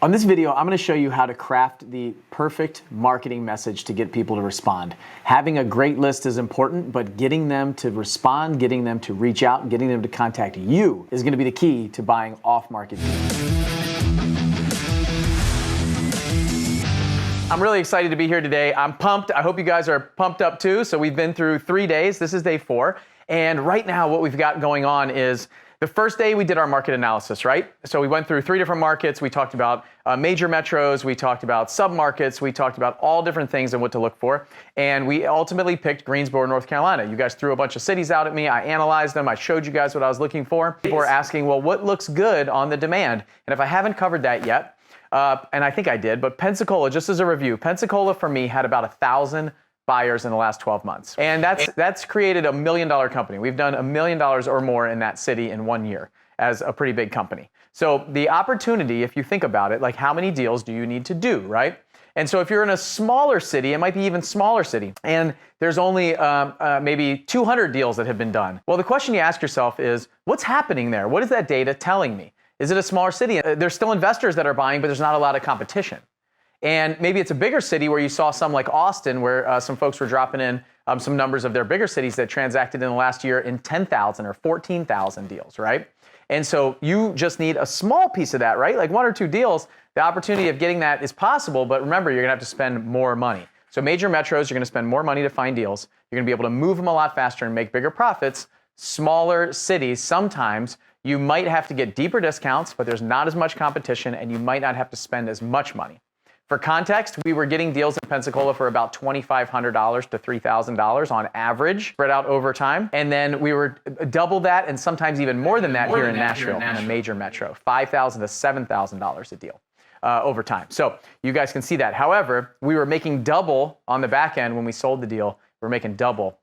On this video, I'm going to show you how to craft the perfect marketing message to get people to respond. Having a great list is important, but getting them to respond, getting them to reach out, and getting them to contact you is going to be the key to buying off-market deals. I'm really excited to be here today. I'm pumped. I hope you guys are pumped up too. So we've been through 3 days. This is day 4. And right now what we've got going on is the first day we did our market analysis, right? So we went through 3 different markets. We talked about major metros. We talked about sub-markets. We talked about all different things and what to look for. And we ultimately picked Greensboro, North Carolina. You guys threw a bunch of cities out at me. I analyzed them. I showed you guys what I was looking for. People were asking, well, what looks good on the demand? And if I haven't covered that yet, and I think I did, but Pensacola, just as a review, Pensacola for me had about 1,000 buyers in the last 12 months. And that's created $1 million company. We've done $1 million or more in that city in 1 year as a pretty big company. So the opportunity, if you think about it, like how many deals do you need to do, right? And so if you're in a smaller city, it might be even smaller city, and there's only maybe 200 deals that have been done. Well, the question you ask yourself is, what's happening there? What is that data telling me? Is it a smaller city? There's still investors that are buying, but there's not a lot of competition. And maybe it's a bigger city where you saw some like Austin, where some folks were dropping in some numbers of their bigger cities that transacted in the last year in 10,000 or 14,000 deals, right? And so you just need a small piece of that, right? Like 1 or 2 deals, the opportunity of getting that is possible, but remember, you're gonna have to spend more money. So major metros, you're gonna spend more money to find deals. You're gonna be able to move them a lot faster and make bigger profits. Smaller cities, sometimes you might have to get deeper discounts, but there's not as much competition and you might not have to spend as much money. For context, we were getting deals in Pensacola for about $2,500 to $3,000 on average, spread out over time. And then we were double that and sometimes even more than that here in Nashville, in a major metro, $5,000 to $7,000 a deal over time. So you guys can see that. However, we were making double on the back end when we sold the deal. We're making double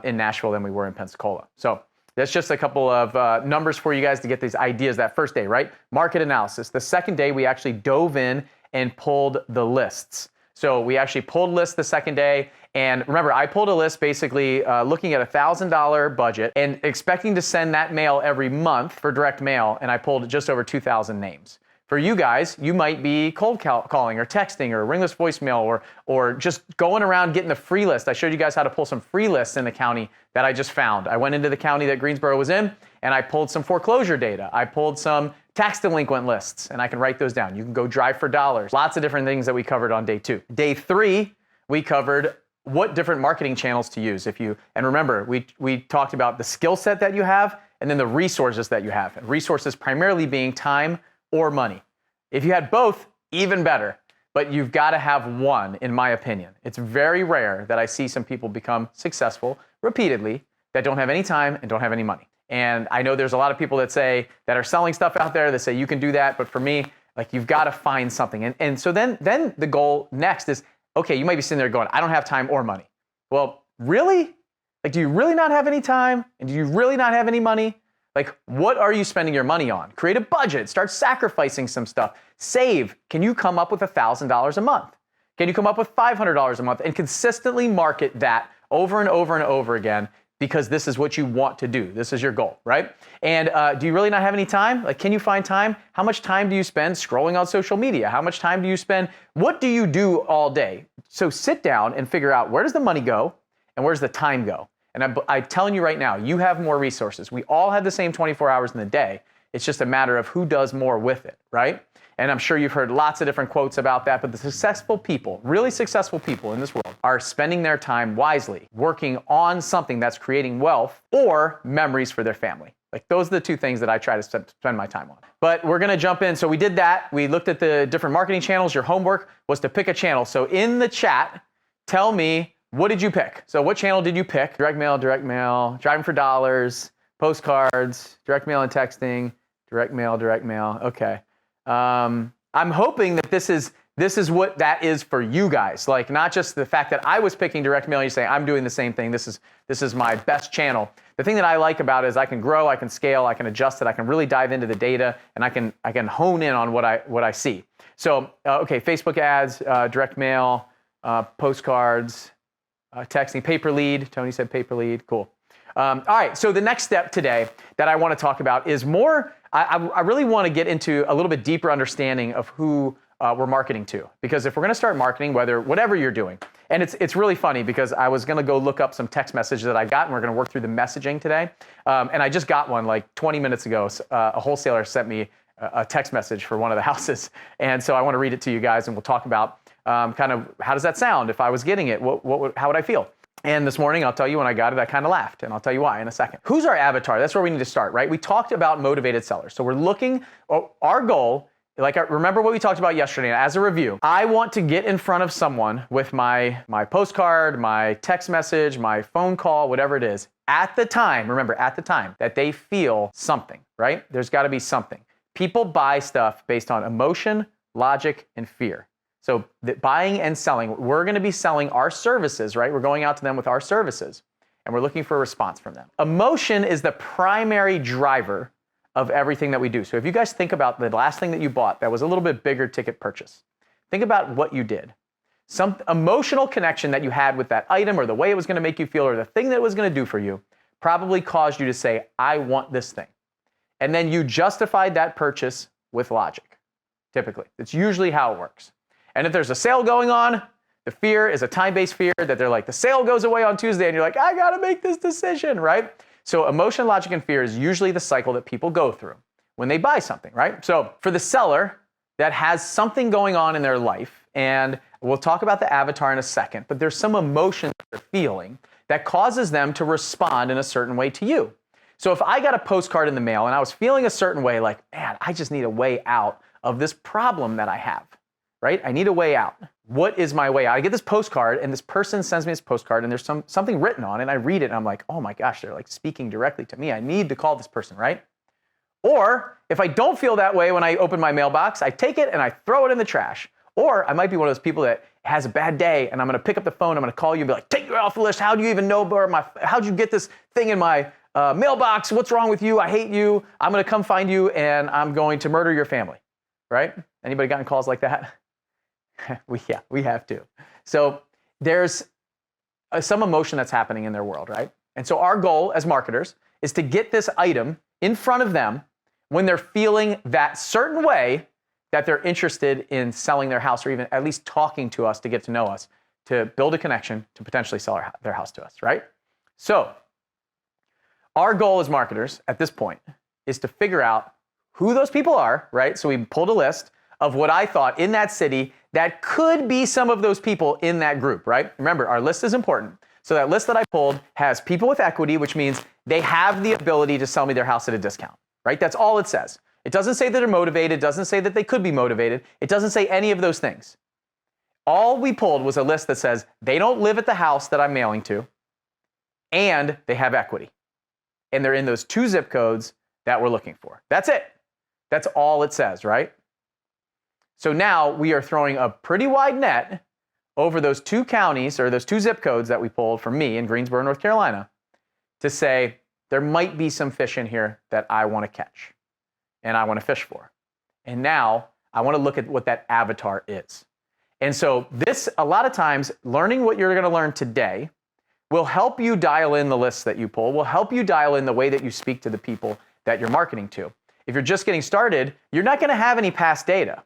in Nashville than we were in Pensacola. So that's just a couple of numbers for you guys to get these ideas that first day, right? Market analysis. The second day, we actually dove in and pulled the lists. So we actually pulled lists the second day. And remember, I pulled a list basically looking at $1,000 budget and expecting to send that mail every month for direct mail. And I pulled just over 2,000 names. For you guys, you might be cold calling or texting or ringless voicemail or just going around getting the free list. I showed you guys how to pull some free lists in the county that I just found. I went into the county that Greensboro was in and I pulled some foreclosure data. I pulled some tax delinquent lists, and I can write those down. You can go drive for dollars. Lots of different things that we covered on day 2. Day 3, we covered what different marketing channels to use. And remember, we talked about the skill set that you have and then the resources that you have. And resources primarily being time or money. If you had both, even better. But you've got to have one, in my opinion. It's very rare that I see some people become successful repeatedly that don't have any time and don't have any money. And I know there's a lot of people that are selling stuff out there that say you can do that, but for me, like you've got to find something. And so then the goal next is, okay, you might be sitting there going, I don't have time or money. Well, really? Like, do you really not have any time? And do you really not have any money? Like, what are you spending your money on? Create a budget, start sacrificing some stuff, save. Can you come up with $1,000 a month? Can you come up with $500 a month and consistently market that over and over and over again? Because this is what you want to do. This is your goal, right? And do you really not have any time? Like, can you find time? How much time do you spend scrolling on social media? How much time do you spend? What do you do all day? So sit down and figure out, where does the money go and where's the time go? And I'm telling you right now, you have more resources. We all have the same 24 hours in the day. It's just a matter of who does more with it, right? And I'm sure you've heard lots of different quotes about that, but the successful people, really successful people in this world, are spending their time wisely, working on something that's creating wealth or memories for their family. Like, those are the 2 things that I try to spend my time on. But we're gonna jump in. So we did that. We looked at the different marketing channels. Your homework was to pick a channel. So in the chat, tell me, what did you pick? So what channel did you pick? Direct mail, driving for dollars, postcards, direct mail and texting, direct mail. Okay. I'm hoping that this is what that is for you guys. Like, not just the fact that I was picking direct mail, you say, I'm doing the same thing. This is my best channel. The thing that I like about it is I can grow, I can scale, I can adjust it, I can really dive into the data, and I can hone in on what I see. So, okay, Facebook ads, direct mail, postcards, texting, paper lead. Tony said paper lead, cool. All right, so the next step today that I want to talk about is more, I really want to get into a little bit deeper understanding of who we're marketing to. Because if we're going to start marketing, whatever you're doing, and it's really funny because I was going to go look up some text messages that I got, and we're going to work through the messaging today. And I just got one like 20 minutes ago. A wholesaler sent me a text message for one of the houses. And so I want to read it to you guys, and we'll talk about kind of how does that sound if I was getting it? How would I feel? And this morning, I'll tell you when I got it, I kind of laughed, and I'll tell you why in a second. Who's our avatar? That's where we need to start, right? We talked about motivated sellers. So we're looking, our goal, remember what we talked about yesterday as a review. I want to get in front of someone with my postcard, my text message, my phone call, whatever it is, at the time, remember, at the time that they feel something, right? There's got to be something. People buy stuff based on emotion, logic, and fear. So buying and selling, we're going to be selling our services, right? We're going out to them with our services, and we're looking for a response from them. Emotion is the primary driver of everything that we do. So if you guys think about the last thing that you bought that was a little bit bigger ticket purchase, think about what you did. Some emotional connection that you had with that item or the way it was going to make you feel or the thing that it was going to do for you probably caused you to say, I want this thing. And then you justified that purchase with logic, typically. It's usually how it works. And if there's a sale going on, the fear is a time-based fear that they're like, the sale goes away on Tuesday, and you're like, I gotta make this decision, right? So emotion, logic, and fear is usually the cycle that people go through when they buy something, right? So for the seller that has something going on in their life, and we'll talk about the avatar in a second, but there's some emotion that they're feeling that causes them to respond in a certain way to you. So if I got a postcard in the mail and I was feeling a certain way, like, man, I just need a way out of this problem that I have, right? I need a way out. What is my way out? I get this postcard, and this person sends me this postcard, and there's something written on it, and I read it, and I'm like, oh my gosh, they're like speaking directly to me. I need to call this person, right? Or if I don't feel that way when I open my mailbox, I take it and I throw it in the trash. Or I might be one of those people that has a bad day, and I'm gonna pick up the phone, I'm gonna call you and be like, take it off the list. How do you even know how'd you get this thing in my mailbox? What's wrong with you? I hate you. I'm gonna come find you, and I'm going to murder your family, right? Anybody gotten calls like that? we have to. So there's some emotion that's happening in their world, right? And so our goal as marketers is to get this item in front of them when they're feeling that certain way that they're interested in selling their house, or even at least talking to us to get to know us, to build a connection to potentially sell their house to us, right? So our goal as marketers at this point is to figure out who those people are, right? So we pulled a list of what I thought in that city that could be some of those people in that group, right? Remember, our list is important. So that list that I pulled has people with equity, which means they have the ability to sell me their house at a discount, right? That's all it says. It doesn't say that they're motivated. It doesn't say that they could be motivated. It doesn't say any of those things. All we pulled was a list that says they don't live at the house that I'm mailing to, and they have equity. And they're in those 2 zip codes that we're looking for. That's it. That's all it says, right? So now we are throwing a pretty wide net over those 2 counties, or those 2 zip codes that we pulled from me in Greensboro, North Carolina, to say there might be some fish in here that I want to catch and I want to fish for. And now I want to look at what that avatar is. And so this, a lot of times, learning what you're going to learn today will help you dial in the lists that you pull, will help you dial in the way that you speak to the people that you're marketing to. If you're just getting started, you're not going to have any past data.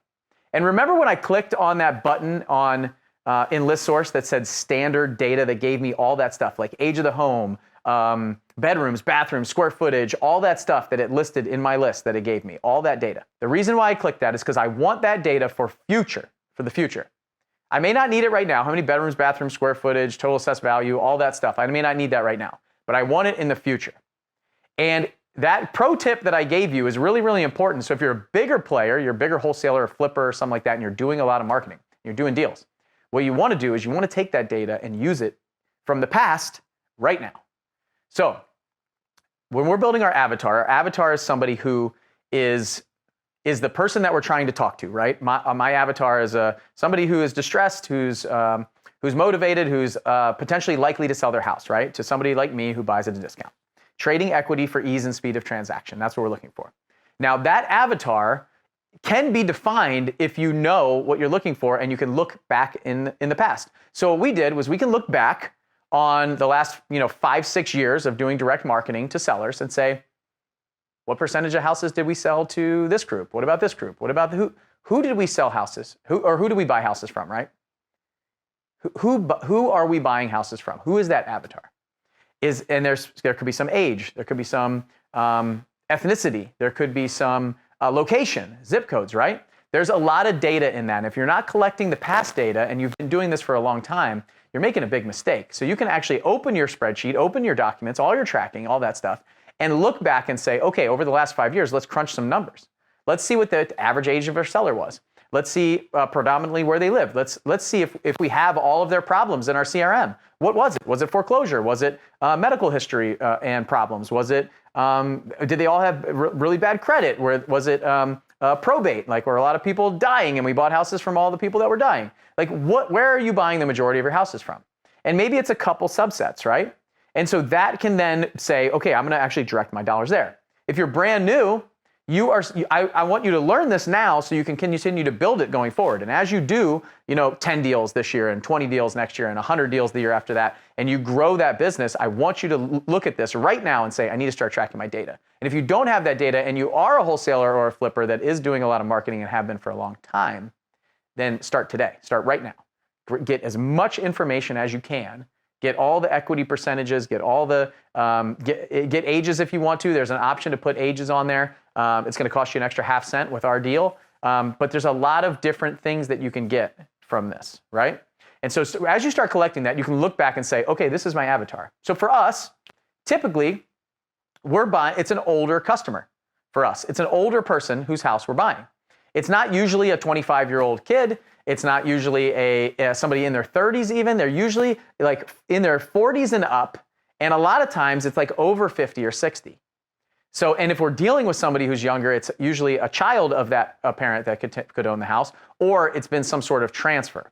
And remember when I clicked on that button on in ListSource that said standard data that gave me all that stuff, like age of the home, bedrooms, bathrooms, square footage, all that stuff that it listed in my list that it gave me, all that data. The reason why I clicked that is because I want that data for the future. I may not need it right now. How many bedrooms, bathrooms, square footage, total assessed value, all that stuff. I may not need that right now, but I want it in the future. And that pro tip that I gave you is really, really important. So if you're a bigger player, you're a bigger wholesaler or flipper or something like that, and you're doing a lot of marketing, you're doing deals, what you want to do is you want to take that data and use it from the past right now. So when we're building our avatar is somebody who is the person that we're trying to talk to, right? My avatar is somebody who is distressed, who's motivated, who's potentially likely to sell their house, right? To somebody like me who buys at a discount. Trading equity for ease and speed of transaction. That's what we're looking for. Now, that avatar can be defined if you know what you're looking for and you can look back in the past. So what we did was we can look back on the last 5-6 years of doing direct marketing to sellers and say, what percentage of houses did we sell to this group? What about this group? What about who did we sell houses? Who do we buy houses from, right? Who are we buying houses from? Who is that avatar? There could be some age, there could be some ethnicity, there could be some location, zip codes, right? There's a lot of data in that. And if you're not collecting the past data and you've been doing this for a long time, you're making a big mistake. So you can actually open your spreadsheet, open your documents, all your tracking, all that stuff, and look back and say, okay, over the last 5 years, let's crunch some numbers. Let's see what the average age of our seller was. Let's see predominantly where they live. Let's see if we have all of their problems in our CRM. What was it? Was it foreclosure? Was it medical history and problems? Was it, did they all have really bad credit? Was it probate, like where a lot of people dying and we bought houses from all the people that were dying? Like where are you buying the majority of your houses from? And maybe it's a couple subsets, right? And so that can then say, okay, I'm gonna actually direct my dollars there. If you're brand new, I want you to learn this now so you can continue to build it going forward. And as you do, 10 deals this year and 20 deals next year and 100 deals the year after that, and you grow that business, I want you to look at this right now and say, I need to start tracking my data. And if you don't have that data and you are a wholesaler or a flipper that is doing a lot of marketing and have been for a long time, then start today. Start right now. Get as much information as you can. Get all the equity percentages, get all the, get ages if you want to. There's an option to put ages on there. It's gonna cost you an extra half cent with our deal. But there's a lot of different things that you can get from this, right? And so as you start collecting that, you can look back and say, okay, this is my avatar. So for us, typically, it's an older customer for us. It's an older person whose house we're buying. It's not usually a 25-year-old kid. It's not usually somebody in their 30s even. They're usually like in their 40s and up. And a lot of times it's like over 50 or 60. So, and if we're dealing with somebody who's younger, it's usually a child of a parent that could own the house, or it's been some sort of transfer.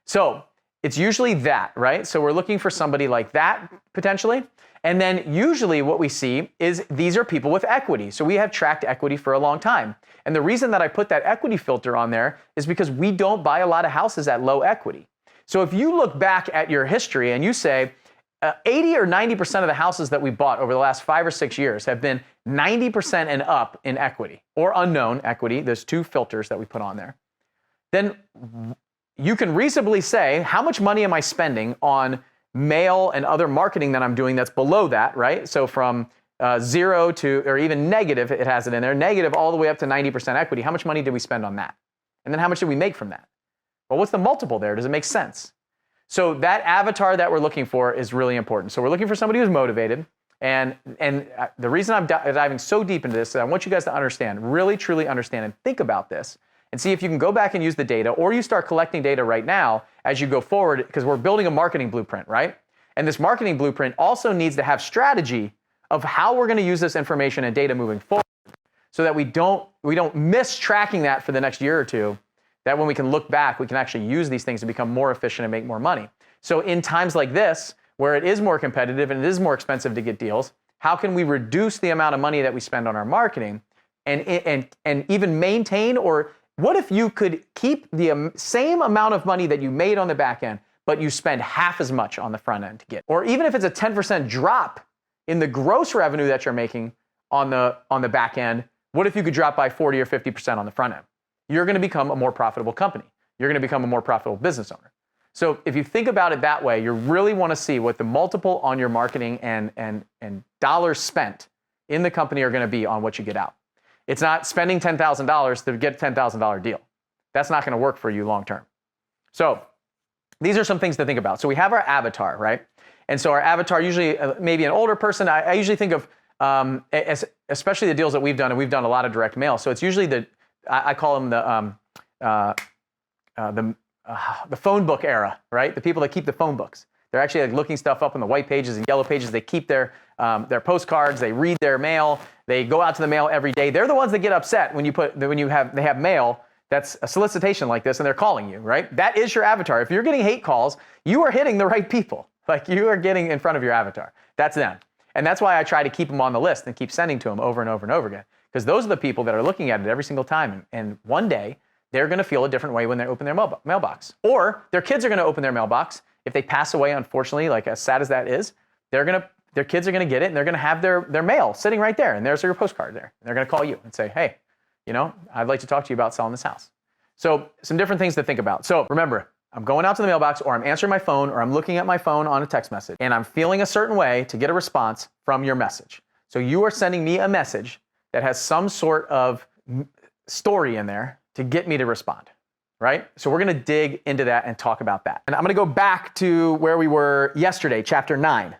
So it's usually that, right? So we're looking for somebody like that potentially. And then usually what we see is these are people with equity. So we have tracked equity for a long time. And the reason that I put that equity filter on there is because we don't buy a lot of houses at low equity. So if you look back at your history and you say 80 or 90% of the houses that we bought over the last 5 or 6 years have been 90% and up in equity or unknown equity, there's two filters that we put on there, then you can reasonably say, how much money am I spending on mail and other marketing that I'm doing that's below that, right? So from 0 to, or even negative, it has it in there, negative all the way up to 90% equity. How much money did we spend on that? And then how much did we make from that? Well, what's the multiple there? Does it make sense? So that avatar that we're looking for is really important. So we're looking for somebody who's motivated. And the reason I'm diving so deep into this is I want you guys to understand, really, truly understand and think about this and see if you can go back and use the data, or you start collecting data right now as you go forward, because we're building a marketing blueprint, right? And this marketing blueprint also needs to have strategy of how we're going to use this information and data moving forward so that we don't miss tracking that for the next year or two, that when we can look back, we can actually use these things to become more efficient and make more money. So in times like this, where it is more competitive and it is more expensive to get deals, how can we reduce the amount of money that we spend on our marketing and even maintain, or what if you could keep the same amount of money that you made on the back end, but you spend half as much on the front end to get? Or even if it's a 10% drop in the gross revenue that you're making on the back end, what if you could drop by 40 or 50% on the front end? You're going to become a more profitable company. You're going to become a more profitable business owner. So if you think about it that way, you really want to see what the multiple on your marketing and dollars spent in the company are going to be on what you get out. It's not spending $10,000 to get a $10,000 deal. That's not going to work for you long term. So these are some things to think about. So we have our avatar, right? And so our avatar, usually maybe an older person. I usually think of, especially the deals that we've done, and we've done a lot of direct mail. So it's usually I call them the phone book era, right? The people that keep the phone books. They're actually like looking stuff up in the white pages and yellow pages. They keep their postcards. They read their mail. They go out to the mail every day. They're the ones that get upset when they have mail that's a solicitation like this and they're calling you, right? That is your avatar. If you're getting hate calls, you are hitting the right people. Like you are getting in front of your avatar. That's them. And that's why I try to keep them on the list and keep sending to them over and over and over again. Because those are the people that are looking at it every single time. And one day, they're going to feel a different way when they open their mailbox. Or their kids are going to open their mailbox. If they pass away, unfortunately, like as sad as that is, their kids are going to get it and they're going to have their mail sitting right there. And there's your postcard there. And they're going to call you and say, hey, I'd like to talk to you about selling this house. So some different things to think about. So remember, I'm going out to the mailbox, or I'm answering my phone, or I'm looking at my phone on a text message, and I'm feeling a certain way to get a response from your message. So you are sending me a message that has some sort of story in there to get me to respond, right? So we're gonna dig into that and talk about that. And I'm gonna go back to where we were yesterday, chapter 9.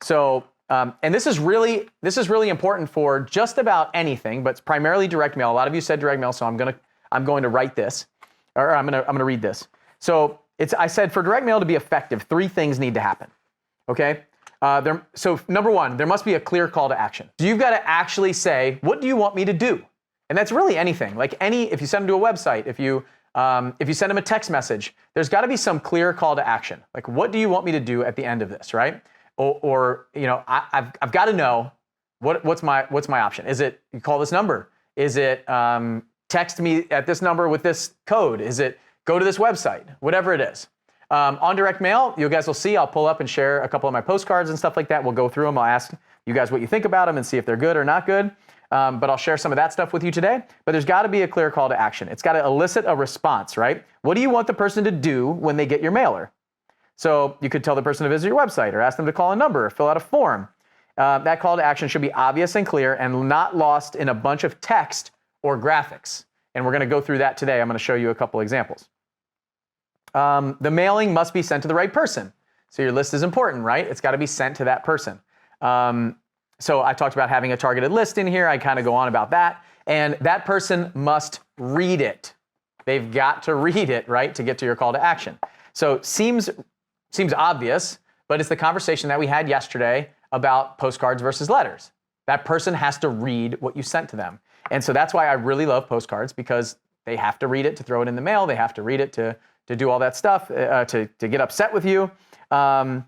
So, and this is really important for just about anything, but it's primarily direct mail. A lot of you said direct mail, so I'm going to write this, or I'm gonna read this. So I said for direct mail to be effective, 3 things need to happen, okay? So number 1, there must be a clear call to action. So you've got to actually say, what do you want me to do? And that's really anything. Like if you send them to a website, if you send them a text message, there's got to be some clear call to action. Like, what do you want me to do at the end of this, right? Or you know, I've got to know what's my option. Is it you call this number? Is it text me at this number with this code? Is it go to this website? Whatever it is. On direct mail, you guys will see, I'll pull up and share a couple of my postcards and stuff like that. We'll go through them. I'll ask you guys what you think about them and see if they're good or not good. But I'll share some of that stuff with you today. But there's got to be a clear call to action. It's got to elicit a response, right? What do you want the person to do when they get your mailer? So you could tell the person to visit your website, or ask them to call a number, or fill out a form. That call to action should be obvious and clear and not lost in a bunch of text or graphics. And we're going to go through that today. I'm going to show you a couple examples. The mailing must be sent to the right person. So your list is important, right? It's got to be sent to that person. So I talked about having a targeted list in here. I kind of go on about that. And that person must read it. They've got to read it, right, to get to your call to action. So seems obvious, but it's the conversation that we had yesterday about postcards versus letters. That person has to read what you sent to them. And so that's why I really love postcards, because they have to read it to throw it in the mail. They have to read it to do all that stuff, to get upset with you. And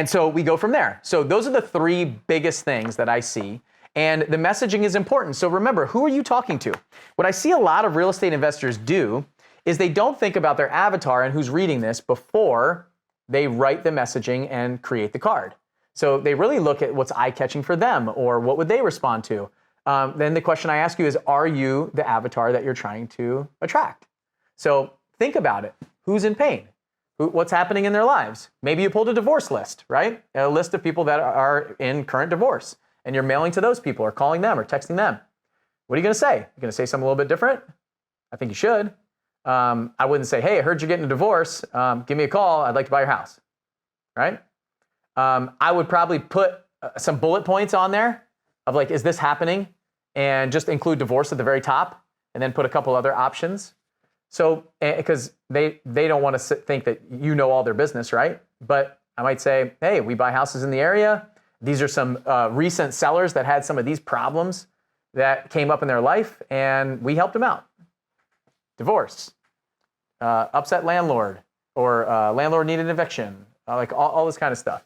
so we go from there. So those are the 3 biggest things that I see. And the messaging is important. So remember, who are you talking to? What I see a lot of real estate investors do is they don't think about their avatar and who's reading this before they write the messaging and create the card. So they really look at what's eye-catching for them, or what would they respond to. Then the question I ask you is, are you the avatar that you're trying to attract? So think about it. Who's in pain? What's happening in their lives? Maybe you pulled a divorce list, right? A list of people that are in current divorce, and you're mailing to those people, or calling them, or texting them. What are you going to say? You're going to say something a little bit different? I think you should. I wouldn't say, hey, I heard you're getting a divorce. Give me a call. I'd like to buy your house, right? I would probably put some bullet points on there of like, is this happening? And just include divorce at the very top, and then put a couple other options. So, because they don't want to think that you know all their business, right? But I might say, hey, we buy houses in the area. These are some recent sellers that had some of these problems that came up in their life, and we helped them out. Divorce, upset landlord, or landlord needed eviction, like all this kind of stuff.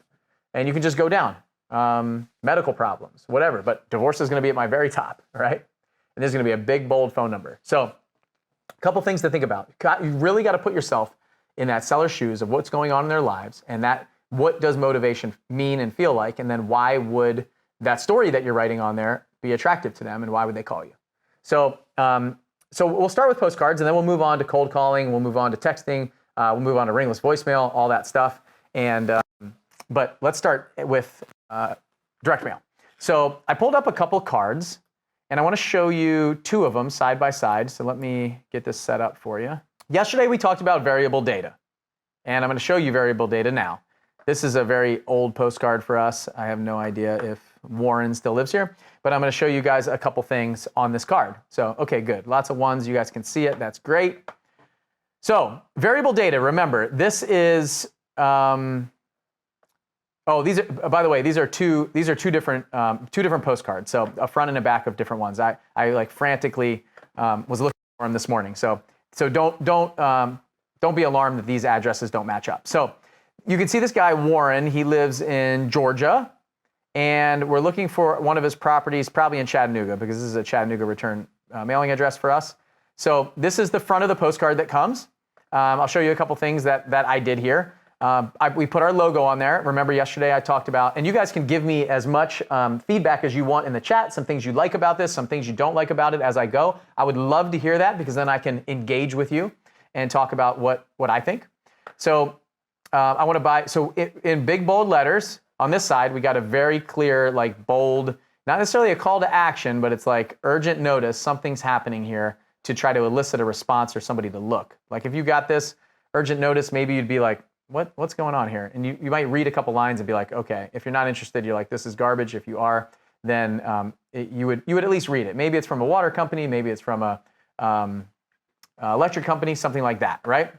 And you can just go down. Medical problems, whatever. But divorce is going to be at my very top, right? And there's going to be a big, bold phone number. So a couple things to think about. You really got to put yourself in that seller's shoes of what's going on in their lives, and what does motivation mean and feel like, and then why would that story that you're writing on there be attractive to them, and why would they call you? So we'll start with postcards, and then we'll move on to cold calling, we'll move on to texting, we'll move on to ringless voicemail, all that stuff. And but let's start with direct mail. So I pulled up a couple cards, and I want to show you 2 of them side by side. So let me get this set up for you. Yesterday we talked about variable data, and I'm going to show you variable data now. This is a very old postcard for us. I have no idea if Warren still lives here, but I'm going to show you guys a couple things on this card. So, okay, good. Lots of ones. You guys can see it. That's great. So variable data, remember, this is, these are, by the way, these are two different postcards. So a front and a back of different ones. I like frantically was looking for them this morning. So don't be alarmed that these addresses don't match up. So you can see this guy, Warren. He lives in Georgia, and we're looking for one of his properties, probably in Chattanooga, because this is a Chattanooga return mailing address for us. So this is the front of the postcard that comes. I'll show you a couple things that I did here. We put our logo on there. Remember yesterday I talked about, and you guys can give me as much feedback as you want in the chat, some things you like about this, some things you don't like about it as I go. I would love to hear that because then I can engage with you and talk about what I think. So I want to buy, so in big bold letters on this side, we got a very clear, like bold, not necessarily a call to action, but it's like urgent notice, something's happening here to try to elicit a response or somebody to look. Like if you got this urgent notice, maybe you'd be like, what's going on here? And you might read a couple lines and be like, okay, if you're not interested, you're like, this is garbage. If you are, then you would at least read it. Maybe it's from a water company, maybe it's from a electric company, something like that, right?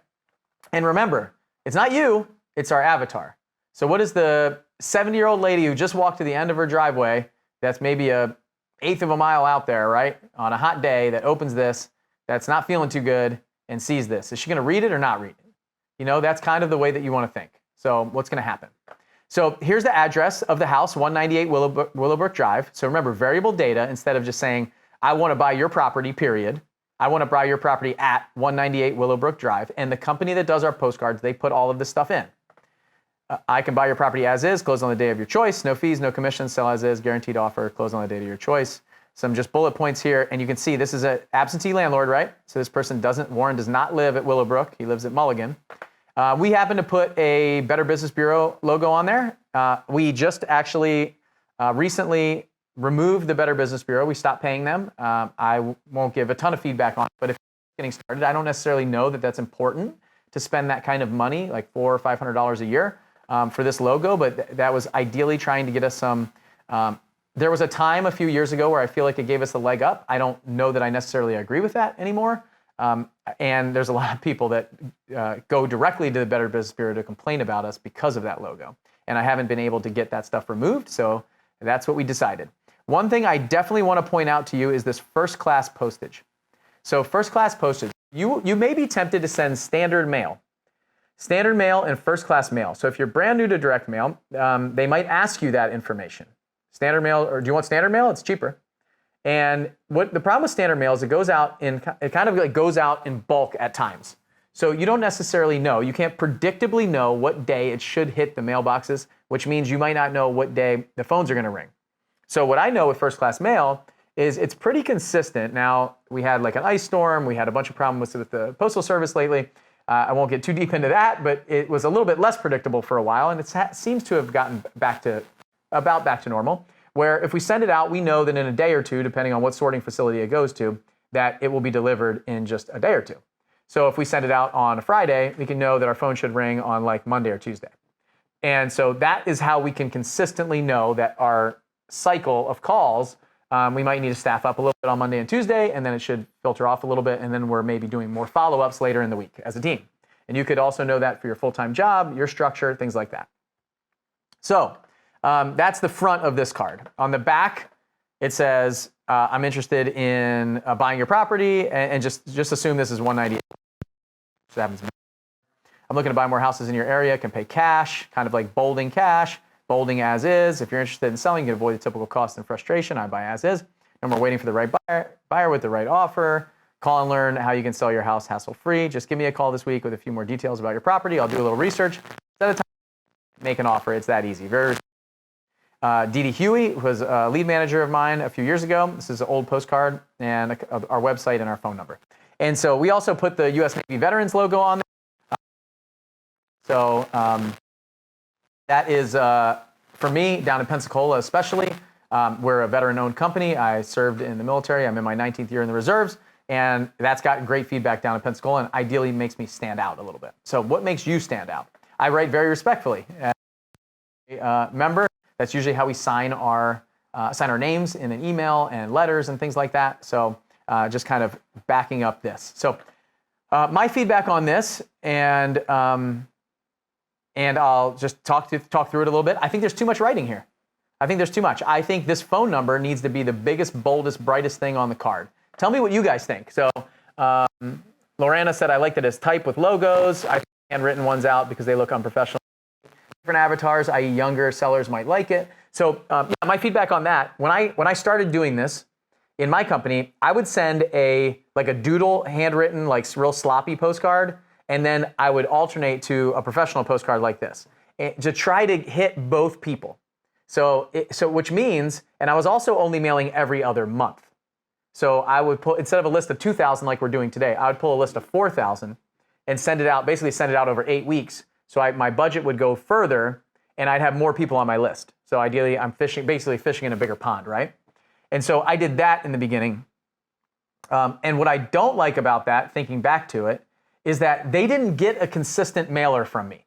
And remember, it's not you, it's our avatar. So what is the 70-year-old lady who just walked to the end of her driveway that's maybe an eighth of a mile out there, right, on a hot day that opens this, that's not feeling too good and sees this? Is she gonna read it or not read it? You know, that's kind of the way that you want to think. So what's going to happen? So here's the address of the house, 198 Willowbrook Drive. So remember, variable data, instead of just saying, I want to buy your property, period. I want to buy your property at 198 Willowbrook Drive. And the company that does our postcards, they put all of this stuff in. I can buy your property as is, close on the day of your choice, no fees, no commissions, sell as is, guaranteed offer, close on the date of your choice. Some just bullet points here. And you can see this is an absentee landlord, right? So this person Warren does not live at Willowbrook. He lives at Mulligan. We happen to put a Better Business Bureau logo on there. We just actually recently removed the Better Business Bureau. We stopped paying them. I won't give a ton of feedback on it, but if you're getting started, I don't necessarily know that that's important to spend that kind of money, like $400 or $500 a year for this logo, but that was ideally trying to get us some. There was a time a few years ago where I feel like it gave us a leg up. I don't know that I necessarily agree with that anymore. And there's a lot of people that go directly to the Better Business Bureau to complain about us because of that logo. And I haven't been able to get that stuff removed, so that's what we decided. One thing I definitely want to point out to you is this first-class postage. So first-class postage, you may be tempted to send standard mail. Standard mail and first-class mail. So if you're brand new to direct mail, they might ask you that information. Standard mail, or do you want standard mail? It's cheaper. And what the problem with standard mail is it kind of like goes out in bulk at times. So you don't necessarily know. You can't predictably know what day it should hit the mailboxes, which means you might not know what day the phones are going to ring. So what I know with first class mail is it's pretty consistent. Now, we had like an ice storm. We had a bunch of problems with the Postal Service lately. I won't get too deep into that, but it was a little bit less predictable for a while, and it seems to have gotten back to normal. Where if we send it out, we know that in a day or two, depending on what sorting facility it goes to, that it will be delivered in just a day or two. So if we send it out on a Friday, we can know that our phone should ring on like Monday or Tuesday. And so that is how we can consistently know that our cycle of calls, we might need to staff up a little bit on Monday and Tuesday, and then it should filter off a little bit, and then we're maybe doing more follow-ups later in the week as a team. And you could also know that for your full-time job, your structure, things like that. So that's the front of this card. On the back, it says, I'm interested in buying your property, and just assume this is 198. That happens. I'm looking to buy more houses in your area, can pay cash, kind of like bolding cash, bolding as is. If you're interested in selling, you can avoid the typical cost and frustration. I buy as is. No more waiting for the right buyer with the right offer. Call and learn how you can sell your house hassle-free. Just give me a call this week with a few more details about your property. I'll do a little research. Set a time, make an offer. It's that easy. Very Dee Dee Huey was a lead manager of mine a few years ago. This is an old postcard and our website and our phone number. And so we also put the U.S. Navy Veterans logo on there. So that is, for me, down in Pensacola especially, we're a veteran-owned company. I served in the military. I'm in my 19th year in the reserves. And that's got great feedback down in Pensacola and ideally makes me stand out a little bit. So what makes you stand out? I write very respectfully. Member, that's usually how we sign our names in an email and letters and things like that. So just kind of backing up this. So my feedback on this, and I'll just talk through it a little bit. I think there's too much writing here. I think there's too much. I think this phone number needs to be the biggest, boldest, brightest thing on the card. Tell me what you guys think. So Lorana said, I liked it as type with logos. I handwritten ones out because they look unprofessional. Different avatars, i.e. younger sellers might like it. So yeah, my feedback on that, when I started doing this in my company, I would send a doodle handwritten, like real sloppy postcard, and then I would alternate to a professional postcard like this to try to hit both people. So which means, and I was also only mailing every other month. So I would pull, instead of a list of 2,000 like we're doing today, I would pull a list of 4,000 and send it out, basically send it out over 8 weeks. So my budget would go further and I'd have more people on my list. So ideally I'm basically fishing in a bigger pond, right? And so I did that in the beginning. And what I don't like about that, thinking back to it, is that they didn't get a consistent mailer from me.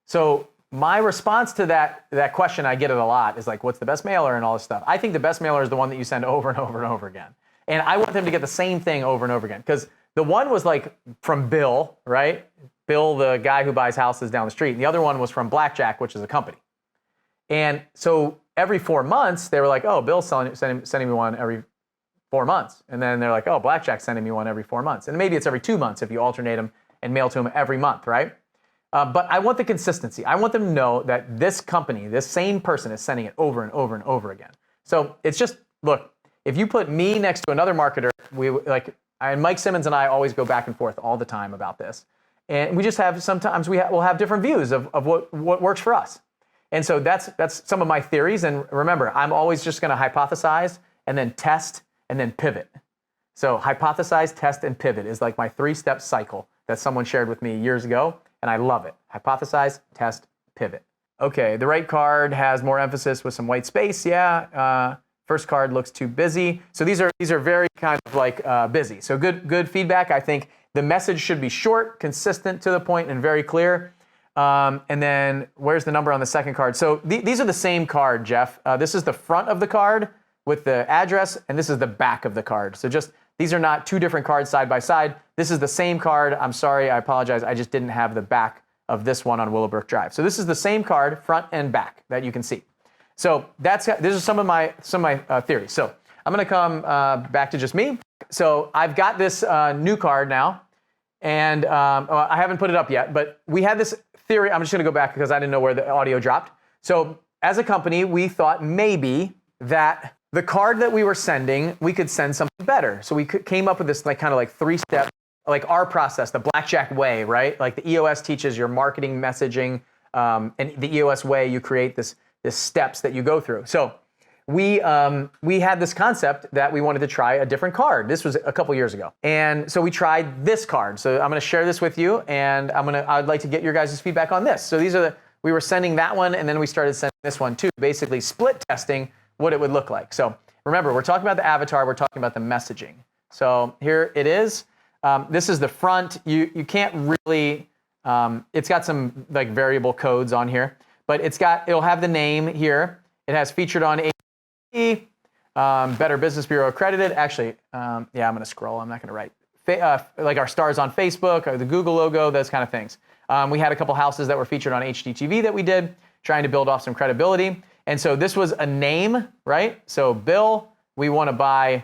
So my response to that question, I get it a lot, is like, what's the best mailer and all this stuff. I think the best mailer is the one that you send over and over and over again. And I want them to get the same thing over and over again. Because the one was like from Bill, right? Bill, the guy who buys houses down the street. And the other one was from Blackjack, which is a company. And so every 4 months, they were like, oh, Bill's sending me one every 4 months. And then they're like, oh, Blackjack's sending me one every 4 months. And maybe it's every 2 months if you alternate them and mail to them every month, right? But I want the consistency. I want them to know that this company, this same person is sending it over and over and over again. So it's just, look, if you put me next to another marketer, and Mike Simmons and I always go back and forth all the time about this. And we just have, sometimes we'll have different views of what works for us. And so that's some of my theories. And remember, I'm always just gonna hypothesize and then test and then pivot. So hypothesize, test, and pivot is like my 3-step cycle that someone shared with me years ago. And I love it. Hypothesize, test, pivot. Okay, the right card has more emphasis with some white space. Yeah. First card looks too busy. So these are very kind of like busy. So good feedback. I think the message should be short, consistent, to the point, and very clear. And then where's the number on the second card? So these are the same card, Jeff. This is the front of the card with the address, and this is the back of the card. So these are not two different cards side by side. This is the same card. I'm sorry, I apologize. I just didn't have the back of this one on Willowbrook Drive. So this is the same card, front and back, that you can see. So these are some of my theories. So I'm gonna come back to just me. So I've got this new card now, and I haven't put it up yet, but we had this theory. I'm just gonna go back because I didn't know where the audio dropped. So as a company, we thought maybe that the card that we were sending, we could send something better. So we came up with this kind of 3-step, like our process, the Blackjack way, right? Like the EOS teaches your marketing messaging, and the EOS way, you create this steps that you go through. So we had this concept that we wanted to try a different card. This was a couple years ago. And so we tried this card. So I'm gonna share this with you, and I'd like to get your guys' feedback on this. So we were sending that one, and then we started sending this one too, basically split testing what it would look like. So remember, we're talking about the avatar, we're talking about the messaging. So here it is. This is the front. You can't really, it's got some variable codes on here, but it'll have the name here. It has featured on AT, Better Business Bureau accredited. Actually, yeah, I'm gonna scroll, I'm not gonna write. Like our stars on Facebook, or the Google logo, those kind of things. We had a couple houses that were featured on HGTV that we did, trying to build off some credibility. And so this was a name, right? So Bill, we want to buy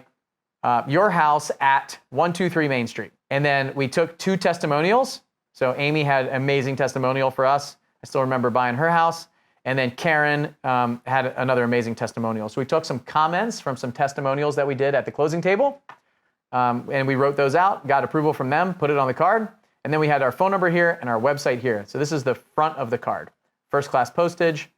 your house at 123 Main Street. And then we took 2 testimonials. So Amy had an amazing testimonial for us. I still remember buying her house. And then Karen had another amazing testimonial. So we took some comments from some testimonials that we did at the closing table. And we wrote those out, got approval from them, put it on the card. And then we had our phone number here and our website here. So this is the front of the card. First class postage.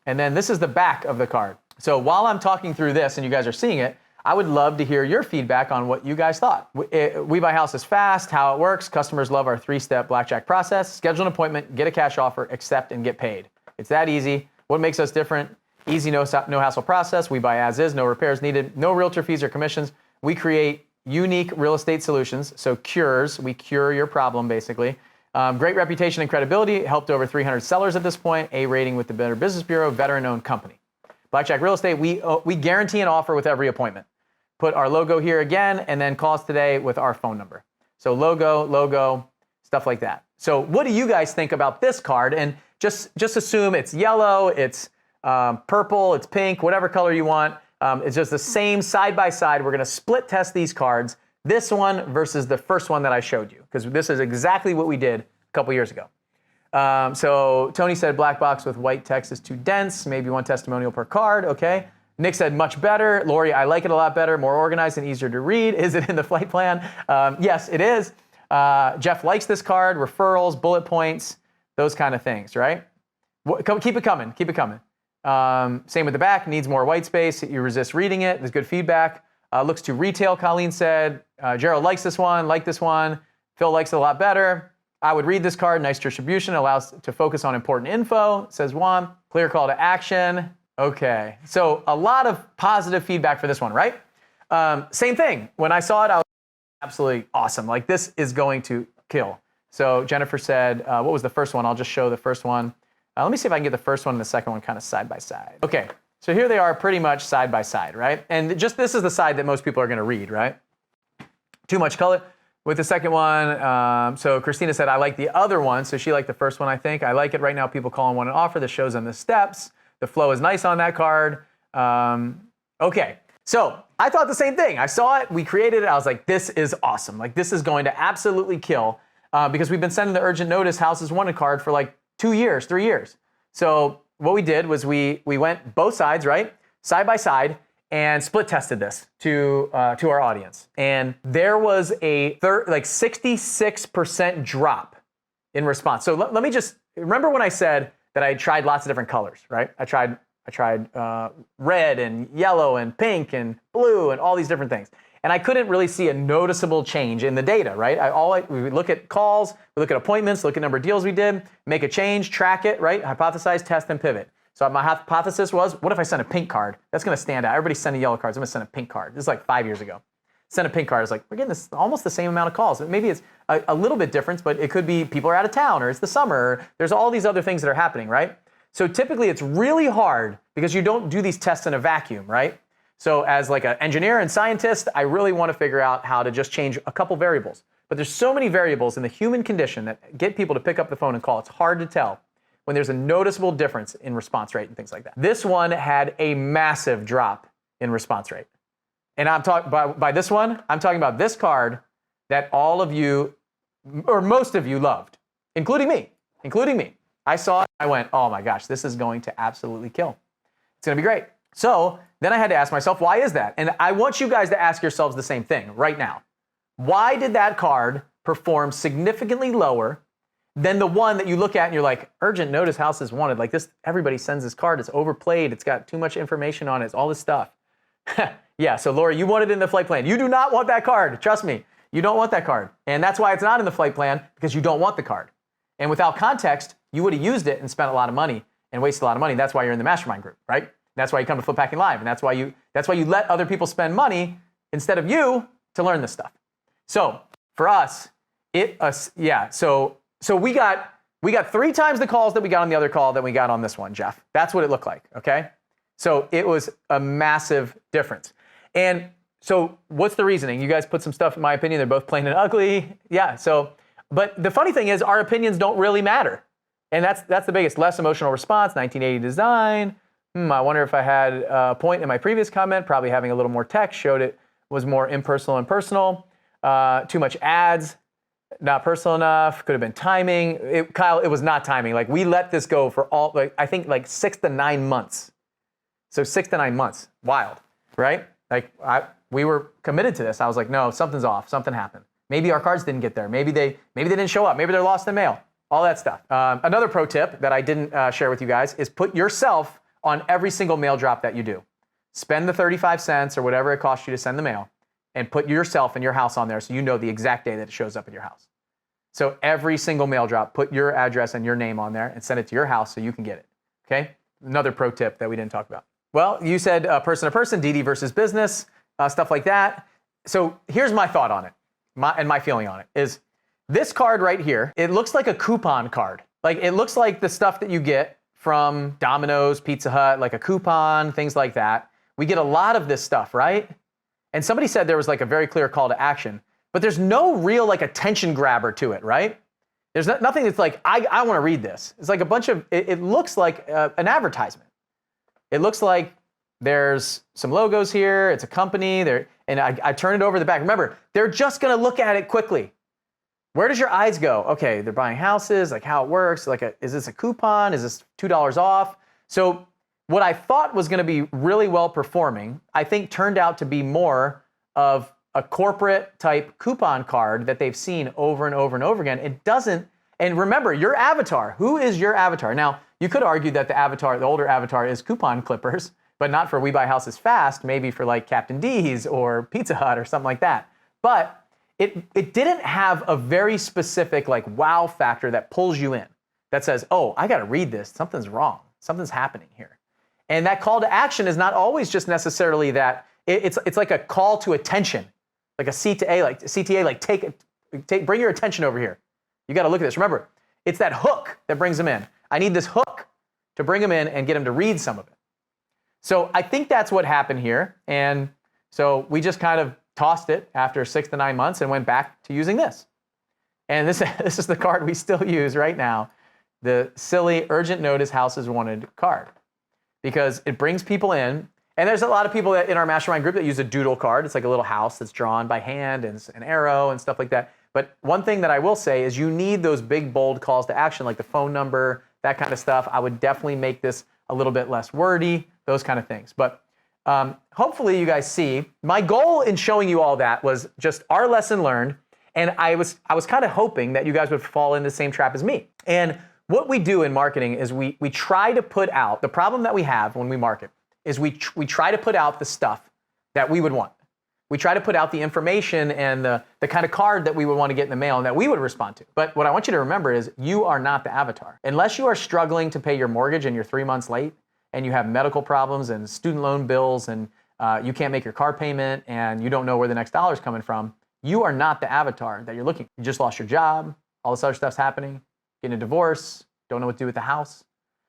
And then this is the back of the card. So while I'm talking through this and you guys are seeing it, I would love to hear your feedback on what you guys thought. We Buy Houses Fast, how it works. Customers love our 3-step Blackjack process. Schedule an appointment, get a cash offer, accept, and get paid. It's that easy. What makes us different? Easy, no hassle process. We buy as is, no repairs needed, no realtor fees or commissions. We create unique real estate solutions, so cures. We cure your problem, basically. Great reputation and credibility, helped over 300 sellers at this point, A rating with the Better Business Bureau, veteran-owned company. Blackjack Real Estate, we guarantee an offer with every appointment. Put our logo here again, and then call us today with our phone number. So logo, stuff like that. So what do you guys think about this card? And just assume it's yellow, it's purple, it's pink, whatever color you want. It's just the same side by side. We're gonna split test these cards. This one versus the first one that I showed you, because this is exactly what we did a couple years ago. So Tony said black box with white text is too dense, maybe 1 testimonial per card, okay. Nick said much better. Lori, I like it a lot better, more organized and easier to read. Is it in the flight plan? Yes, it is. Jeff likes this card, referrals, bullet points, those kind of things, right? Keep it coming, keep it coming. Same with the back, needs more white space. You resist reading it, there's good feedback. Looks too retail, Colleen said. Gerald likes this one, like this one. Phil likes it a lot better. I would read this card, nice distribution, allows to focus on important info, says Juan. Clear call to action. Okay, so a lot of positive feedback for this one, right? Same thing, when I saw it, I was absolutely awesome. Like, this is going to kill. So Jennifer said, what was the first one? I'll just show the first one. Let me see if I can get the first one and the second one kind of side by side. Okay, so here they are pretty much side by side, right? And just this is the side that most people are gonna read, right? Too much color. With the second one, so Christina said, I like the other one. So she liked the first one, I think. I like it right now. People calling one an offer. This shows them the steps. The flow is nice on that card. Okay, so I thought the same thing. I saw it, we created it. I was like, this is awesome. Like, this is going to absolutely kill because we've been sending the urgent notice houses wanted card for like 2 years, 3 years. So what we did was we went both sides, right? Side by side, and split tested this to our audience. And there was a 66% drop in response. So let me just, remember when I said that I tried lots of different colors, right? I tried red and yellow and pink and blue and all these different things. And I couldn't really see a noticeable change in the data, right? We look at calls, we look at appointments, look at number of deals we did, make a change, track it, right? Hypothesize, test, and pivot. So my hypothesis was, what if I send a pink card? That's gonna stand out. Everybody's sending yellow cards. I'm gonna send a pink card. This is like 5 years ago. Send a pink card. It's like, we're getting this almost the same amount of calls. Maybe it's a little bit different, but it could be people are out of town, or it's the summer, or there's all these other things that are happening, right? So typically it's really hard because you don't do these tests in a vacuum, right? So as like an engineer and scientist, I really want to figure out how to just change a couple variables. But there's so many variables in the human condition that get people to pick up the phone and call. It's hard to tell when there's a noticeable difference in response rate and things like that. This one had a massive drop in response rate. And I'm talking by this one, I'm talking about this card that all of you, or most of you loved, including me. I saw it, I went, oh my gosh, this is going to absolutely kill. It's gonna be great. So then I had to ask myself, why is that? And I want you guys to ask yourselves the same thing right now. Why did that card perform significantly lower than the one that you look at and you're like, urgent notice houses wanted, like this, everybody sends this card, it's overplayed, it's got too much information on it, it's all this stuff. Yeah, so Laura, you want it in the flight plan. You do not want that card, trust me. You don't want that card. And that's why it's not in the flight plan, because you don't want the card. And without context, you would have used it and spent a lot of money and wasted a lot of money. That's why you're in the mastermind group, right? That's why you come to Flip Hacking Live, and that's why you let other people spend money instead of you to learn this stuff. So for us, so we got 3 times the calls that we got on the other call that we got on this one, Jeff. That's what it looked like, okay? So it was a massive difference. And so what's the reasoning? You guys put some stuff, in my opinion, they're both plain and ugly. Yeah, so, but the funny thing is our opinions don't really matter. And that's the biggest, less emotional response, 1980 design. I wonder if I had a point in my previous comment, probably having a little more text showed it was more impersonal and personal. Too much ads, not personal enough, could have been timing. Kyle, it was not timing. Like, we let this go for I think 6 to 9 months. So 6 to 9 months, wild, right? Like, we were committed to this. I was like, no, something's off, something happened. Maybe our cards didn't get there. Maybe they didn't show up. Maybe they're lost in the mail, all that stuff. Another pro tip that I didn't share with you guys is put yourself on every single mail drop that you do. Spend the 35 cents or whatever it costs you to send the mail and put yourself and your house on there so you know the exact day that it shows up at your house. So every single mail drop, put your address and your name on there and send it to your house so you can get it, okay? Another pro tip that we didn't talk about. Well, you said person to person, DD versus business, stuff like that. So here's my thought on it, my feeling on it is this card right here, it looks like a coupon card. Like, it looks like the stuff that you get from Domino's, Pizza Hut, like a coupon, things like that. We get a lot of this stuff, right? And somebody said there was like a very clear call to action, but there's no real like attention grabber to it, right? There's nothing that's like, I want to read this. It's like a bunch of, it looks like an advertisement. It looks like there's some logos here, it's a company, and I turn it over the back. Remember, they're just gonna look at it quickly. Where does your eyes go? Okay, they're buying houses, like how it works, is this a coupon? Is this $2 off? So what I thought was gonna be really well performing, I think turned out to be more of a corporate type coupon card that they've seen over and over and over again. It doesn't, and remember, your avatar, who is your avatar? Now, you could argue that the avatar, the older avatar is coupon clippers, but not for We Buy Houses Fast, maybe for like Captain D's or Pizza Hut or something like that. But it didn't have a very specific like wow factor that pulls you in, that says, oh, I gotta read this, something's wrong, something's happening here. And that call to action is not always just necessarily that, it's like a call to attention, like a CTA, like bring your attention over here. You gotta look at this. Remember, it's that hook that brings them in. I need this hook to bring them in and get them to read some of it. So I think that's what happened here. And so we just kind of tossed it after 6 to 9 months and went back to using this. And this is the card we still use right now, the silly urgent notice houses wanted card, because it brings people in. And there's a lot of people that in our mastermind group that use a doodle card. It's like a little house that's drawn by hand and an arrow and stuff like that. But one thing that I will say is you need those big, bold calls to action, like the phone number, that kind of stuff. I would definitely make this a little bit less wordy, those kind of things. But hopefully you guys see, my goal in showing you all that was just our lesson learned. And I was kind of hoping that you guys would fall into the same trap as me. And what we do in marketing is we try to put out, the problem that we have when we market is we try to put out the stuff that we would want. We try to put out the information and the kind of card that we would want to get in the mail and that we would respond to. But what I want you to remember is you are not the avatar. Unless you are struggling to pay your mortgage and you're 3 months late and you have medical problems and student loan bills and you can't make your car payment and you don't know where the next dollar's coming from, you are not the avatar that you're looking for. You just lost your job, all this other stuff's happening, getting a divorce, don't know what to do with the house.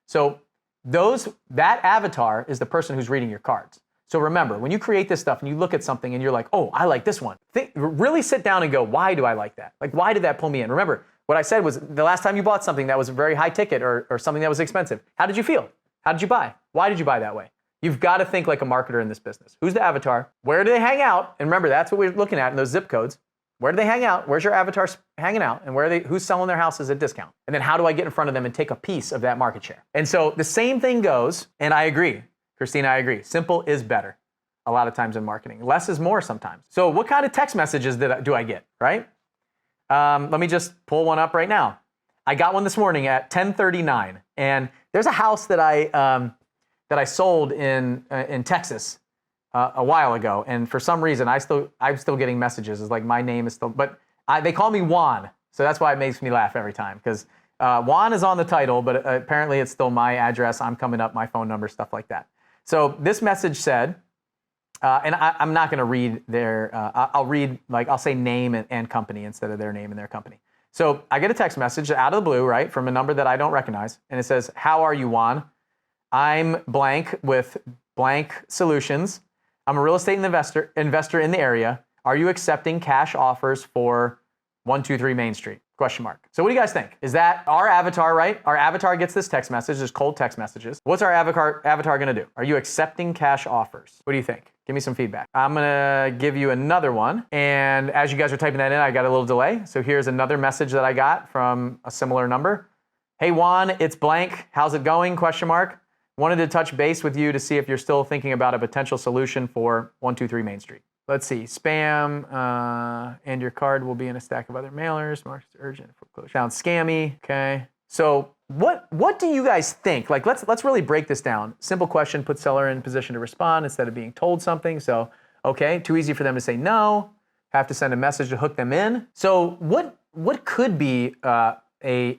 So that avatar is the person who's reading your cards. So remember, when you create this stuff and you look at something and you're like, oh, I like this one, really sit down and go, why do I like that? Like, why did that pull me in? Remember, what I said was the last time you bought something that was very high ticket or something that was expensive, how did you feel? How did you buy? Why did you buy that way? You've got to think like a marketer in this business. Who's the avatar? Where do they hang out? And remember, that's what we're looking at in those zip codes. Where do they hang out? Where's your avatar hanging out? And who's selling their houses at discount? And then how do I get in front of them and take a piece of that market share? And so the same thing goes, and I agree, Christina, I agree. Simple is better a lot of times in marketing. Less is more sometimes. So what kind of text messages do I get, right? Let me just pull one up right now. I got one this morning at 10:39, and there's a house that I sold in Texas a while ago, and for some reason I'm still getting messages. It's like my name is still, but they call me Juan, so that's why it makes me laugh every time, because Juan is on the title, but apparently it's still my address. I'm coming up, my phone number, stuff like that. So this message said, and I'm not going to read their. I'll say name and company instead of their name and their company. So I get a text message out of the blue, right, from a number that I don't recognize, and it says, "How are you, Juan? I'm blank with blank solutions. I'm a real estate investor in the area. Are you accepting cash offers for 123 Main Street? Question mark. So what do you guys think? Is that our avatar, right? Our avatar gets this text message, just cold text messages. What's our avatar gonna do? Are you accepting cash offers? What do you think? Give me some feedback. I'm gonna give you another one. And as you guys are typing that in, I got a little delay. So here's another message that I got from a similar number. Hey Juan, it's blank. How's it going? Question mark. Wanted to touch base with you to see if you're still thinking about a potential solution for 123 Main Street. Let's see, spam, and your card will be in a stack of other mailers. Marked urgent foreclosure. Sounds scammy. Okay. So what do you guys think? Like, let's really break this down. Simple question, put seller in position to respond instead of being told something. So, okay, too easy for them to say no. Have to send a message to hook them in. So what could be a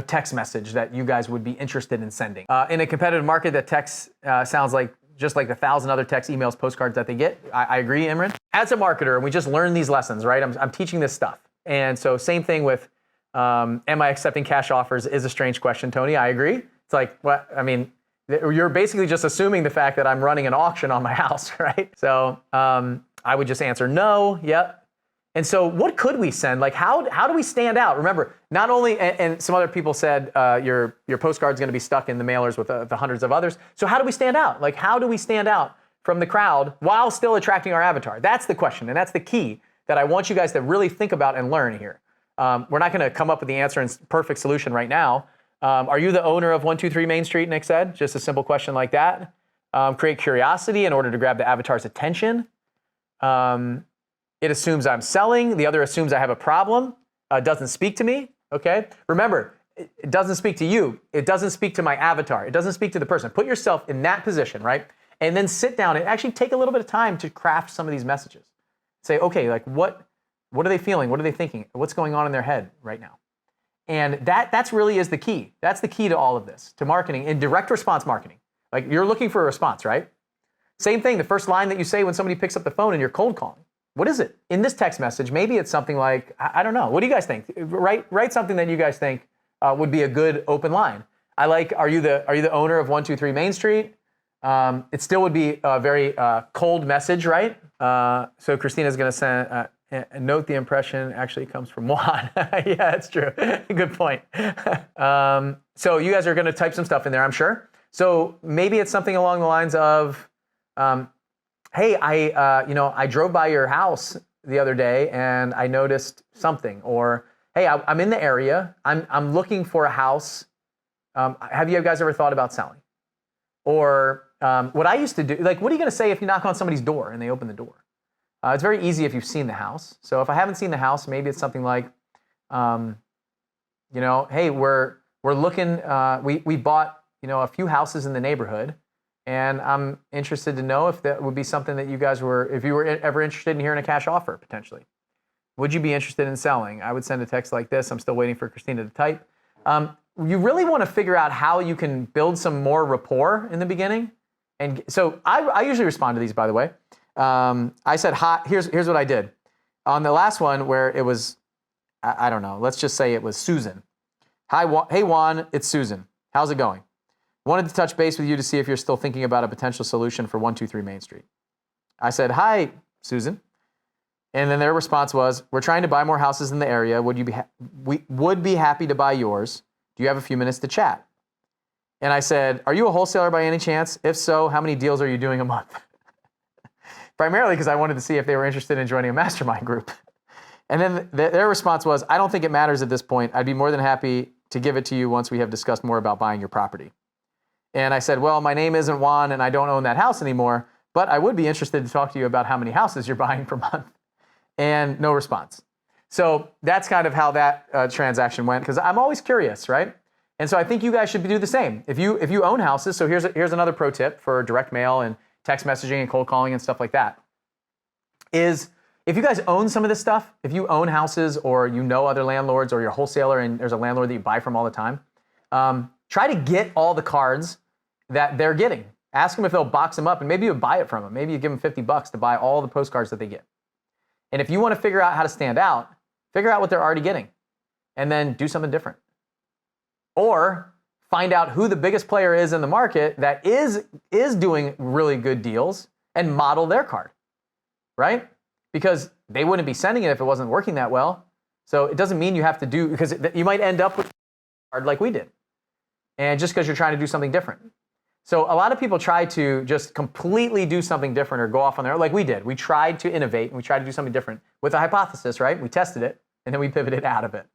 text message that you guys would be interested in sending? In a competitive market, that text sounds like just like the 1,000 other text, emails, postcards that they get. I agree, Imran. As a marketer, we just learn these lessons, right? I'm teaching this stuff. And so same thing with, am I accepting cash offers is a strange question, Tony. I agree. It's like, what? I mean, you're basically just assuming the fact that I'm running an auction on my house, right? So I would just answer no, yep. And so what could we send? Like, how do we stand out? Remember, not only, and some other people said your postcard's gonna be stuck in the mailers with the hundreds of others. So how do we stand out? Like, how do we stand out from the crowd while still attracting our avatar? That's the question, and that's the key that I want you guys to really think about and learn here. We're not gonna come up with the answer and perfect solution right now. Are you the owner of 123 Main Street, Nick said? Just a simple question like that. Create curiosity in order to grab the avatar's attention. It assumes I'm selling. The other assumes I have a problem. Doesn't speak to me. Okay. Remember, it doesn't speak to you. It doesn't speak to my avatar. It doesn't speak to the person. Put yourself in that position, right? And then sit down and actually take a little bit of time to craft some of these messages. Say, okay, like what are they feeling? What are they thinking? What's going on in their head right now? And that's really is the key. That's the key to all of this, to marketing and direct response marketing. Like you're looking for a response, right? Same thing, the first line that you say when somebody picks up the phone and you're cold calling. What is it? In this text message, maybe it's something like, I don't know. What do you guys think? Write something that you guys think would be a good open line. I like, are you the owner of 123 Main Street? It still would be a very cold message, right? So Christina's going to send, note the impression actually comes from Juan. Yeah, that's true. Good point. So you guys are going to type some stuff in there, I'm sure. So maybe it's something along the lines of, hey, I drove by your house the other day and I noticed something. Or, hey, I'm in the area. I'm looking for a house. Have you guys ever thought about selling? Or what I used to do, like, what are you going to say if you knock on somebody's door and they open the door? It's very easy if you've seen the house. So if I haven't seen the house, maybe it's something like, hey, we're looking, we bought, a few houses in the neighborhood, and I'm interested to know if that would be something that you guys if you were ever interested in hearing a cash offer, potentially. Would you be interested in selling? I would send a text like this. I'm still waiting for Christina to type. You really want to figure out how you can build some more rapport in the beginning. And so I usually respond to these, by the way. I said, hi, here's what I did. On the last one where it was, I don't know, let's just say it was Susan. Hi, hey Juan, it's Susan. How's it going? Wanted to touch base with you to see if you're still thinking about a potential solution for 123 Main Street. I said, hi, Susan. And then their response was, we're trying to buy more houses in the area. We would be happy to buy yours. Do you have a few minutes to chat? And I said, are you a wholesaler by any chance? If so, how many deals are you doing a month? Primarily because I wanted to see if they were interested in joining a mastermind group. And then their response was, I don't think it matters at this point. I'd be more than happy to give it to you once we have discussed more about buying your property. And I said, well, my name isn't Juan and I don't own that house anymore, but I would be interested to talk to you about how many houses you're buying per month. And no response. So that's kind of how that transaction went, because I'm always curious, right? And so I think you guys should do the same. If you own houses, so here's another pro tip for direct mail and text messaging and cold calling and stuff like that, is if you guys own some of this stuff, if you own houses or you know other landlords or you're a wholesaler and there's a landlord that you buy from all the time, try to get all the cards that they're getting. Ask them if they'll box them up, and maybe you buy it from them. Maybe you give them $50 to buy all the postcards that they get. And if you want to figure out how to stand out, figure out what they're already getting and then do something different. Or find out who the biggest player is in the market that is doing really good deals and model their card, right? Because they wouldn't be sending it if it wasn't working that well. So it doesn't mean you have to do, because you might end up with a card like we did. And just because you're trying to do something different. So a lot of people try to just completely do something different or go off on their own, like we did. We tried to innovate and we tried to do something different with a hypothesis, right? We tested it and then we pivoted out of it.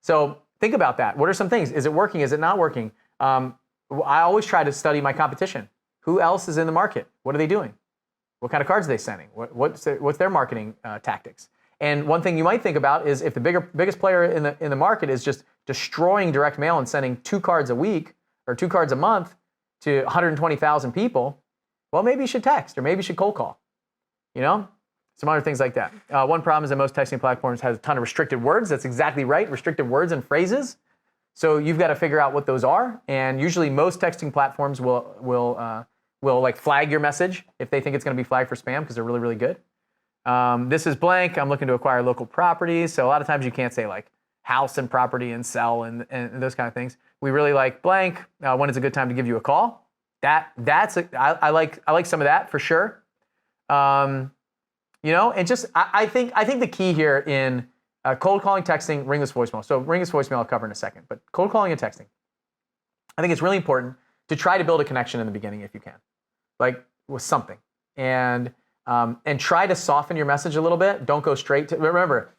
So think about that. What are some things? Is it working? Is it not working? I always try to study my competition. Who else is in the market? What are they doing? What kind of cards are they sending? What's their marketing tactics? And one thing you might think about is if the biggest player in the market is just destroying direct mail and sending 2 cards a week or 2 cards a month to 120,000 people, well, maybe you should text or maybe you should cold call, some other things like that. One problem is that most texting platforms has a ton of restricted words. That's exactly right, restricted words and phrases. So you've got to figure out what those are. And usually most texting platforms will like flag your message if they think it's going to be flagged for spam because they're really, really good. This is blank. I'm looking to acquire local properties. So a lot of times you can't say like house and property and sell and those kind of things. We really like blank. When is a good time to give you a call? I like some of that for sure. And just I think the key here in cold calling, texting, ringless voicemail. So ringless voicemail I'll cover in a second, but cold calling and texting, I think it's really important to try to build a connection in the beginning if you can, like with something, and try to soften your message a little bit. Don't go straight to. Remember,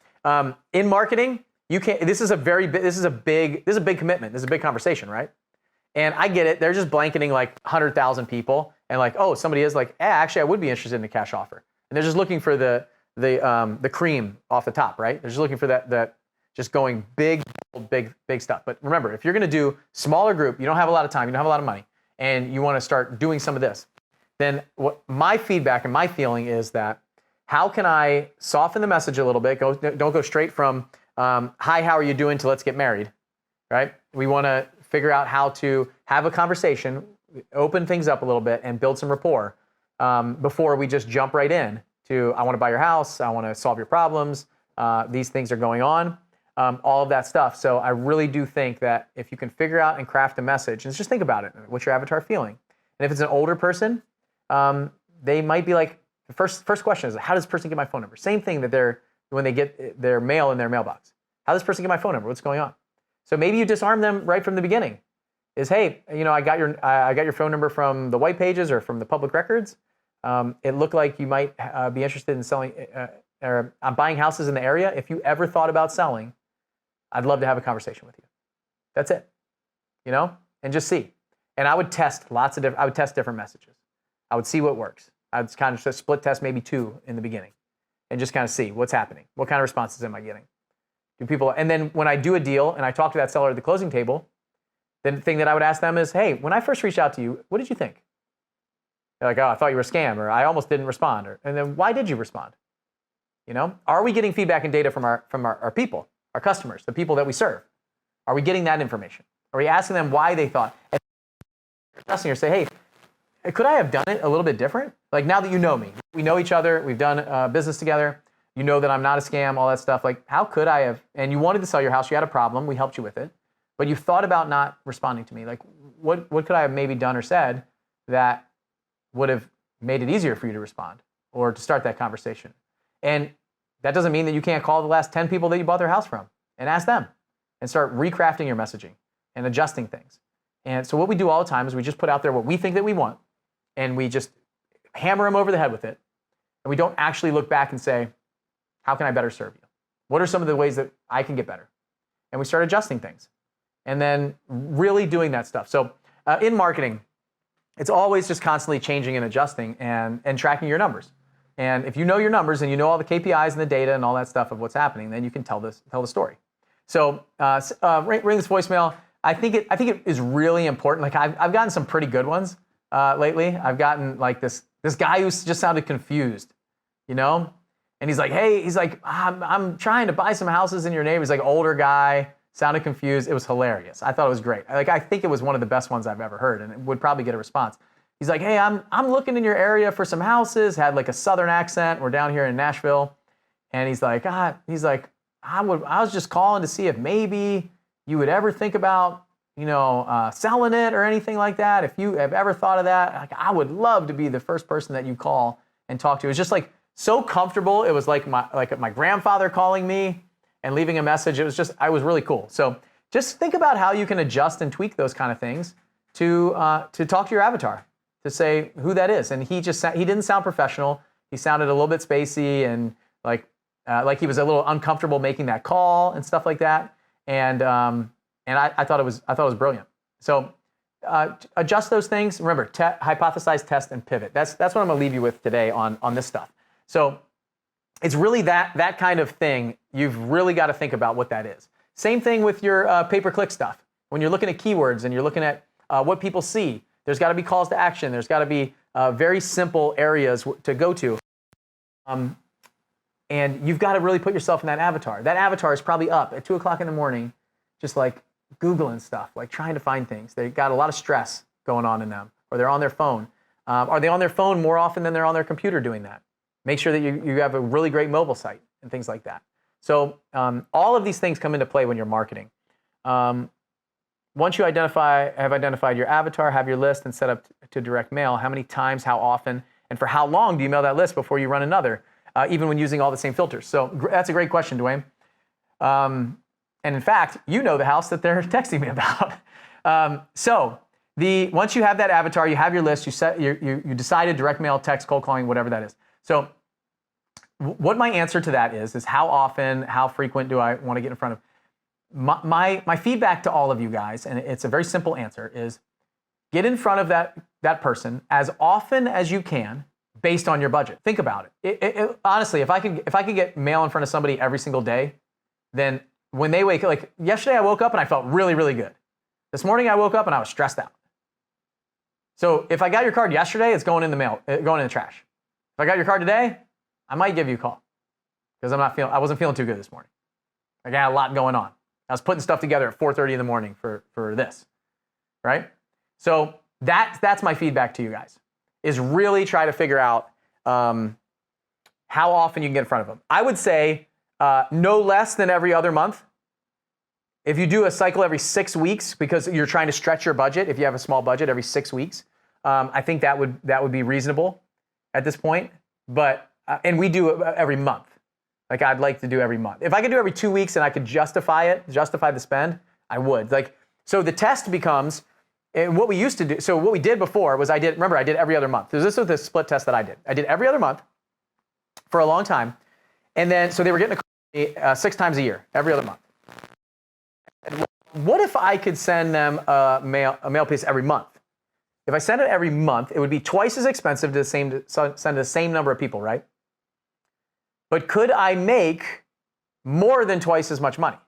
in marketing, you can't. This is a big commitment. This is a big conversation, right? And I get it. They're just blanketing like 100,000 people, and like, oh, somebody is like, actually, I would be interested in a cash offer, and they're just looking for the the cream off the top, right? They're just looking for that just going big stuff. But remember, if you're going to do smaller group, you don't have a lot of time, you don't have a lot of money, and you want to start doing some of this, then what my feedback and my feeling is that how can I soften the message a little bit? Don't go straight from hi, how are you doing to let's get married, right? We want to figure out how to have a conversation, open things up a little bit, and build some rapport before we just jump right in to I want to buy your house, I want to solve your problems, these things are going on, all of that stuff. So I really do think that if you can figure out and craft a message, and just think about it, what's your avatar feeling? And if it's an older person, they might be like, the first question is, how does this person get my phone number? Same thing that when they get their mail in their mailbox. How does this person get my phone number? What's going on? So maybe you disarm them right from the beginning. Is, hey, I got your phone number from the white pages or from the public records. It looked like you might be interested in selling or buying houses in the area. If you ever thought about selling, I'd love to have a conversation with you. That's it, and just see. And I would test different messages. I would see what works. I'd kind of split test maybe 2 in the beginning and just kind of see what's happening. What kind of responses am I getting? And then when I do a deal and I talk to that seller at the closing table, then the thing that I would ask them is, hey, when I first reached out to you, what did you think? They're like, oh, I thought you were a scam, or I almost didn't respond. And then why did you respond? Are we getting feedback and data from our people, our customers, the people that we serve? Are we getting that information? Are we asking them why they thought? And customer say, hey, could I have done it a little bit different? Like, now that you know me, we know each other, we've done business together, you know that I'm not a scam, all that stuff. Like, how could I have? And you wanted to sell your house, you had a problem, we helped you with it, but you thought about not responding to me. Like, what could I have maybe done or said that would have made it easier for you to respond or to start that conversation? And that doesn't mean that you can't call the last 10 people that you bought their house from and ask them and start recrafting your messaging and adjusting things. And so what we do all the time is we just put out there what we think that we want, and we just hammer them over the head with it. And we don't actually look back and say, how can I better serve you? What are some of the ways that I can get better? And we start adjusting things and then really doing that stuff. So in marketing, it's always just constantly changing and adjusting and tracking your numbers. And if you know your numbers and you know all the KPIs and the data and all that stuff of what's happening, then you can tell the story. So ring this voicemail. I think it is really important. Like, I've gotten some pretty good ones lately. I've gotten like this guy who just sounded confused, and he's like, hey, I'm trying to buy some houses in your neighborhood. He's like, older guy, sounded confused. It was hilarious. I thought it was great. Like, I think it was one of the best ones I've ever heard, and it would probably get a response. He's like, hey, I'm looking in your area for some houses. Had like a southern accent. We're down here in Nashville, and he's like, I was just calling to see if maybe you would ever think about, selling it or anything like that. If you have ever thought of that, like, I would love to be the first person that you call and talk to. It was just like so comfortable. It was like my grandfather calling me and leaving a message. It was really cool. So just think about how you can adjust and tweak those kind of things to talk to your avatar, to say who that is. And he didn't sound professional. He sounded a little bit spacey and like he was a little uncomfortable making that call and stuff like that. And I thought it was brilliant. So adjust those things. Remember, hypothesize, test, and pivot. That's what I'm gonna leave you with today on this stuff. So it's really that kind of thing. You've really got to think about what that is. Same thing with your pay-per-click stuff. When you're looking at keywords and you're looking at what people see, there's got to be calls to action. There's got to be very simple areas to go to. And you've got to really put yourself in that avatar. That avatar is probably up at 2 o'clock in the morning, just like Googling stuff, like trying to find things. They've got a lot of stress going on in them, or they're on their phone. Are they on their phone more often than they're on their computer doing that? Make sure that you have a really great mobile site and things like that. So all of these things come into play when you're marketing. Once you have identified your avatar, have your list, and set up to direct mail, how many times, how often, and for how long do you mail that list before you run another, even when using all the same filters? So that's a great question, Dwayne. And in fact, you know the house that they're texting me about. Once you have that avatar, you have your list, you decided direct mail, text, cold calling, whatever that is. So what my answer to that is how often, how frequent do I want to get in front of? My feedback to all of you guys, and it's a very simple answer, is get in front of that person as often as you can, based on your budget. Think about it. Honestly, if I could get mail in front of somebody every single day, then when they wake up, like yesterday I woke up and I felt really, really good. This morning I woke up and I was stressed out. So if I got your card yesterday, it's going in the mail, going in the trash. If I got your card today, I might give you a call because I wasn't feeling too good this morning. I got a lot going on. I was putting stuff together at 4:30 in the morning for this, right? So that's my feedback to you guys, is really try to figure out how often you can get in front of them. I would say no less than every other month. If you do a cycle every 6 weeks because you're trying to stretch your budget, if you have a small budget every 6 weeks, I think that would be reasonable at this point. But and we do it every month. Like I'd like to do every month. If I could do every 2 weeks and I could justify the spend, I would. Like, so the test becomes, and what we used to do, so what we did before was I did every other month. So this was the split test that I did. I did every other month for a long time. And then, so they were getting a call 6 times a year, every other month. And what if I could send them a mail piece every month? If I send it every month, it would be twice as expensive to send the same number of people, right? But could I make more than twice as much money?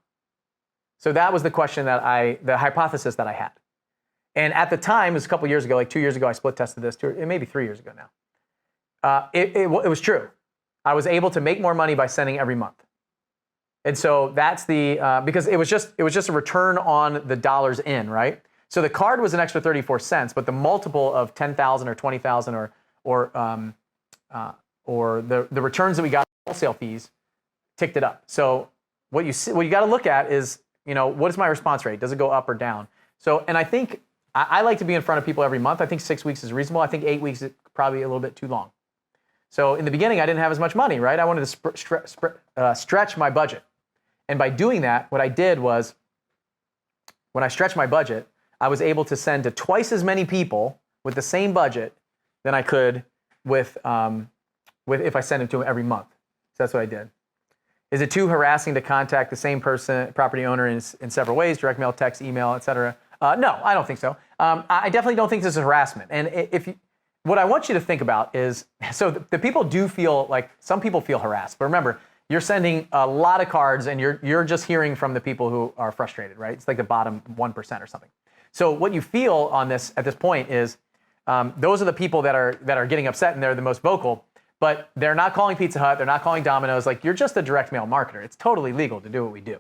So that was the question the hypothesis that I had. And at the time, it was a couple years ago, like 2 years ago, I split tested this, maybe 3 years ago now. It was true. I was able to make more money by sending every month. And so that's because it was just a return on the dollars in, right? So the card was an extra 34 cents, but the multiple of 10,000 or 20,000 or the returns that we got wholesale fees ticked it up. So what you got to look at is, what is my response rate? Does it go up or down? So, and I think I like to be in front of people every month. I think 6 weeks is reasonable. I think 8 weeks is probably a little bit too long. So in the beginning, I didn't have as much money, right? I wanted to stretch my budget. And by doing that, what I did was, when I stretched my budget, I was able to send to twice as many people with the same budget than I could with if I sent it to them every month. So that's what I did. Is it too harassing to contact the same property owner in several ways, direct mail, text, email, etc.? No, I don't think so. I definitely don't think this is harassment. And what I want you to think about is, so the people do feel like, some people feel harassed, but remember, you're sending a lot of cards and you're just hearing from the people who are frustrated, right? It's like the bottom 1% or something. So what you feel on this at this point is those are the people that are getting upset and they're the most vocal, but they're not calling Pizza Hut, they're not calling Domino's. Like, you're just a direct mail marketer. It's totally legal to do what we do.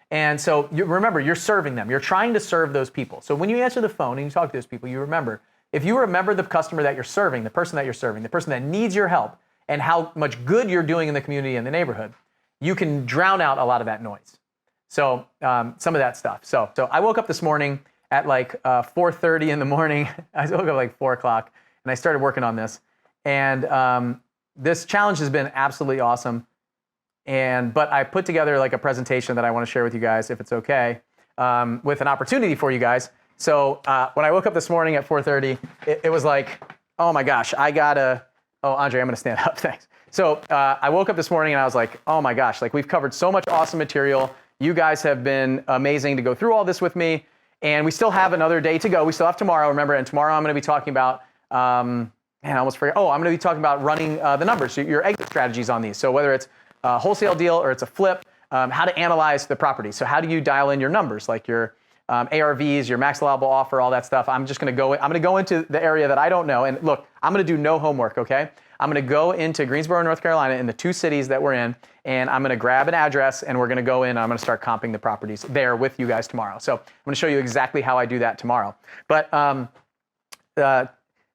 And so remember, you're serving them. You're trying to serve those people. So when you answer the phone and you talk to those people, if you remember the customer that you're serving, the person that you're serving, the person that needs your help, and how much good you're doing in the community and the neighborhood, you can drown out a lot of that noise. So some of that stuff. So I woke up this morning at like 4:30 in the morning. I woke up like 4 o'clock and I started working on this. And this challenge has been absolutely awesome. But I put together like a presentation that I want to share with you guys, if it's okay, with an opportunity for you guys. So when I woke up this morning at 4:30, it was like, oh my gosh, oh, Andre, I'm going to stand up, thanks. So I woke up this morning and I was like, oh my gosh, like we've covered so much awesome material. You guys have been amazing to go through all this with me. And we still have another day to go. We still have tomorrow, remember, and tomorrow I'm going to be talking about, I almost forgot. Oh, I'm going to be talking about running the numbers, your exit strategies on these. So whether it's a wholesale deal or it's a flip, how to analyze the property. So how do you dial in your numbers, like your ARVs, your max allowable offer, all that stuff. I'm going to go into the area that I don't know. And look, I'm going to do no homework, okay? I'm going to go into Greensboro, North Carolina, in the 2 cities that we're in, and I'm going to grab an address, and we're going to go in, and I'm going to start comping the properties there with you guys tomorrow. So I'm going to show you exactly how I do that tomorrow. But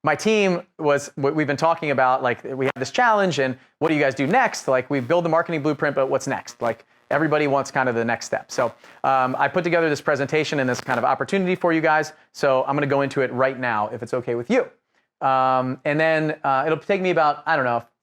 my team we've been talking about, like, we have this challenge, and what do you guys do next? Like, we build the marketing blueprint, but what's next? Like, everybody wants kind of the next step. So I put together this presentation and this kind of opportunity for you guys. So I'm going to go into it right now, if it's okay with you. And then it'll take me about,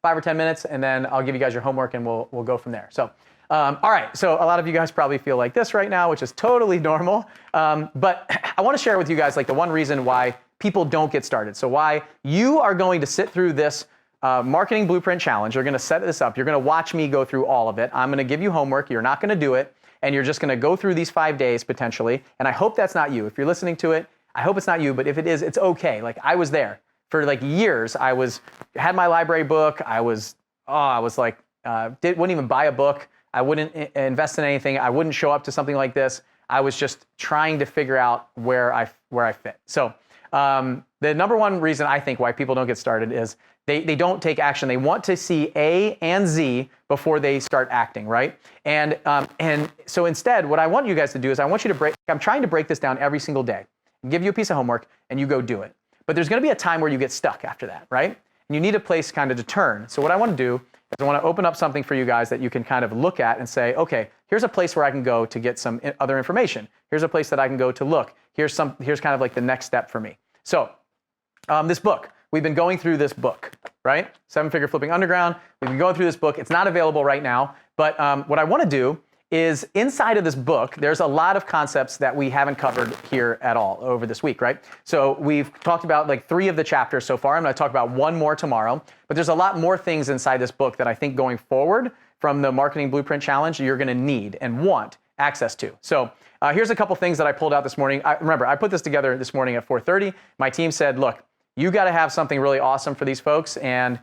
5 or 10 minutes, and then I'll give you guys your homework and we'll go from there. So, all right. So a lot of you guys probably feel like this right now, which is totally normal. But I want to share with you guys like the one reason why people don't get started. So why you are going to sit through this marketing blueprint challenge. You're going to set this up. You're going to watch me go through all of it. I'm going to give you homework. You're not going to do it. And you're just going to go through these 5 days potentially. And I hope that's not you. If you're listening to it, I hope it's not you. But if it is, it's okay. Like, I was there. for like years, had my library book. I was like, wouldn't even buy a book. I wouldn't invest in anything. I wouldn't show up to something like this. I was just trying to figure out where I fit. So the number one reason I think why people don't get started is they don't take action. They want to see A and Z before they start acting, right? And so instead, what I want you guys to do is I'm trying to break this down every single day, give you a piece of homework, and you go do it. But there's going to be a time where you get stuck after that, right? And you need a place kind of to turn. So what I want to do is I want to open up something for you guys that you can kind of look at and say, okay, here's a place where I can go to get some other information. Here's a place that I can go to look. Here's kind of like the next step for me. So this book, we've been going through this book, right? 7-Figure Flipping Underground. We've been going through this book. It's not available right now, but what I want to do is inside of this book, there's a lot of concepts that we haven't covered here at all over this week, right? So we've talked about like 3 of the chapters so far. I'm going to talk about 1 more tomorrow, but there's a lot more things inside this book that I think going forward from the Marketing Blueprint Challenge, you're going to need and want access to. So here's a couple things that I pulled out this morning. Remember, I put this together this morning at 4:30. My team said, look, you got to have something really awesome for these folks, and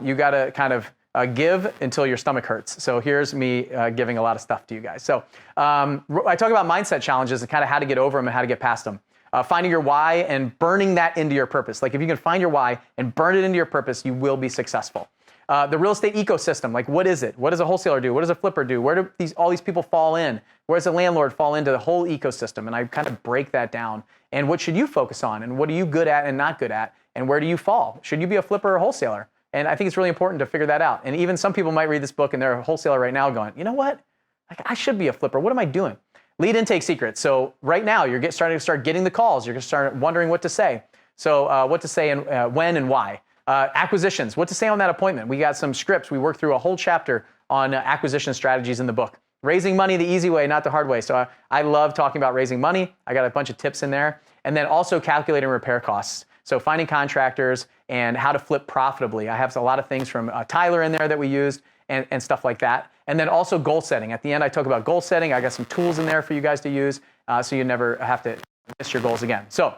you got to kind of give until your stomach hurts. So here's me giving a lot of stuff to you guys. So I talk about mindset challenges and kind of how to get over them and how to get past them. Finding your why and burning that into your purpose. Like if you can find your why and burn it into your purpose, you will be successful. The real estate ecosystem, like what is it? What does a wholesaler do? What does a flipper do? Where do all these people fall in? Where does a landlord fall into the whole ecosystem? And I kind of break that down. And what should you focus on? And what are you good at and not good at? And where do you fall? Should you be a flipper or a wholesaler? And I think it's really important to figure that out. And even some people might read this book and they're a wholesaler right now going, you know what? Like, I should be a flipper. What am I doing? Lead intake secrets. So right now you're starting to start getting the calls. You're going to start wondering what to say. So what to say and when and why. Acquisitions, what to say on that appointment. We got some scripts. We worked through a whole chapter on acquisition strategies in the book. Raising money the easy way, not the hard way. So I love talking about raising money. I got a bunch of tips in there. And then also calculating repair costs. So finding contractors and how to flip profitably. I have a lot of things from Tyler in there that we used and stuff like that. And then also goal setting. At the end, I talk about goal setting. I got some tools in there for you guys to use so you never have to miss your goals again. So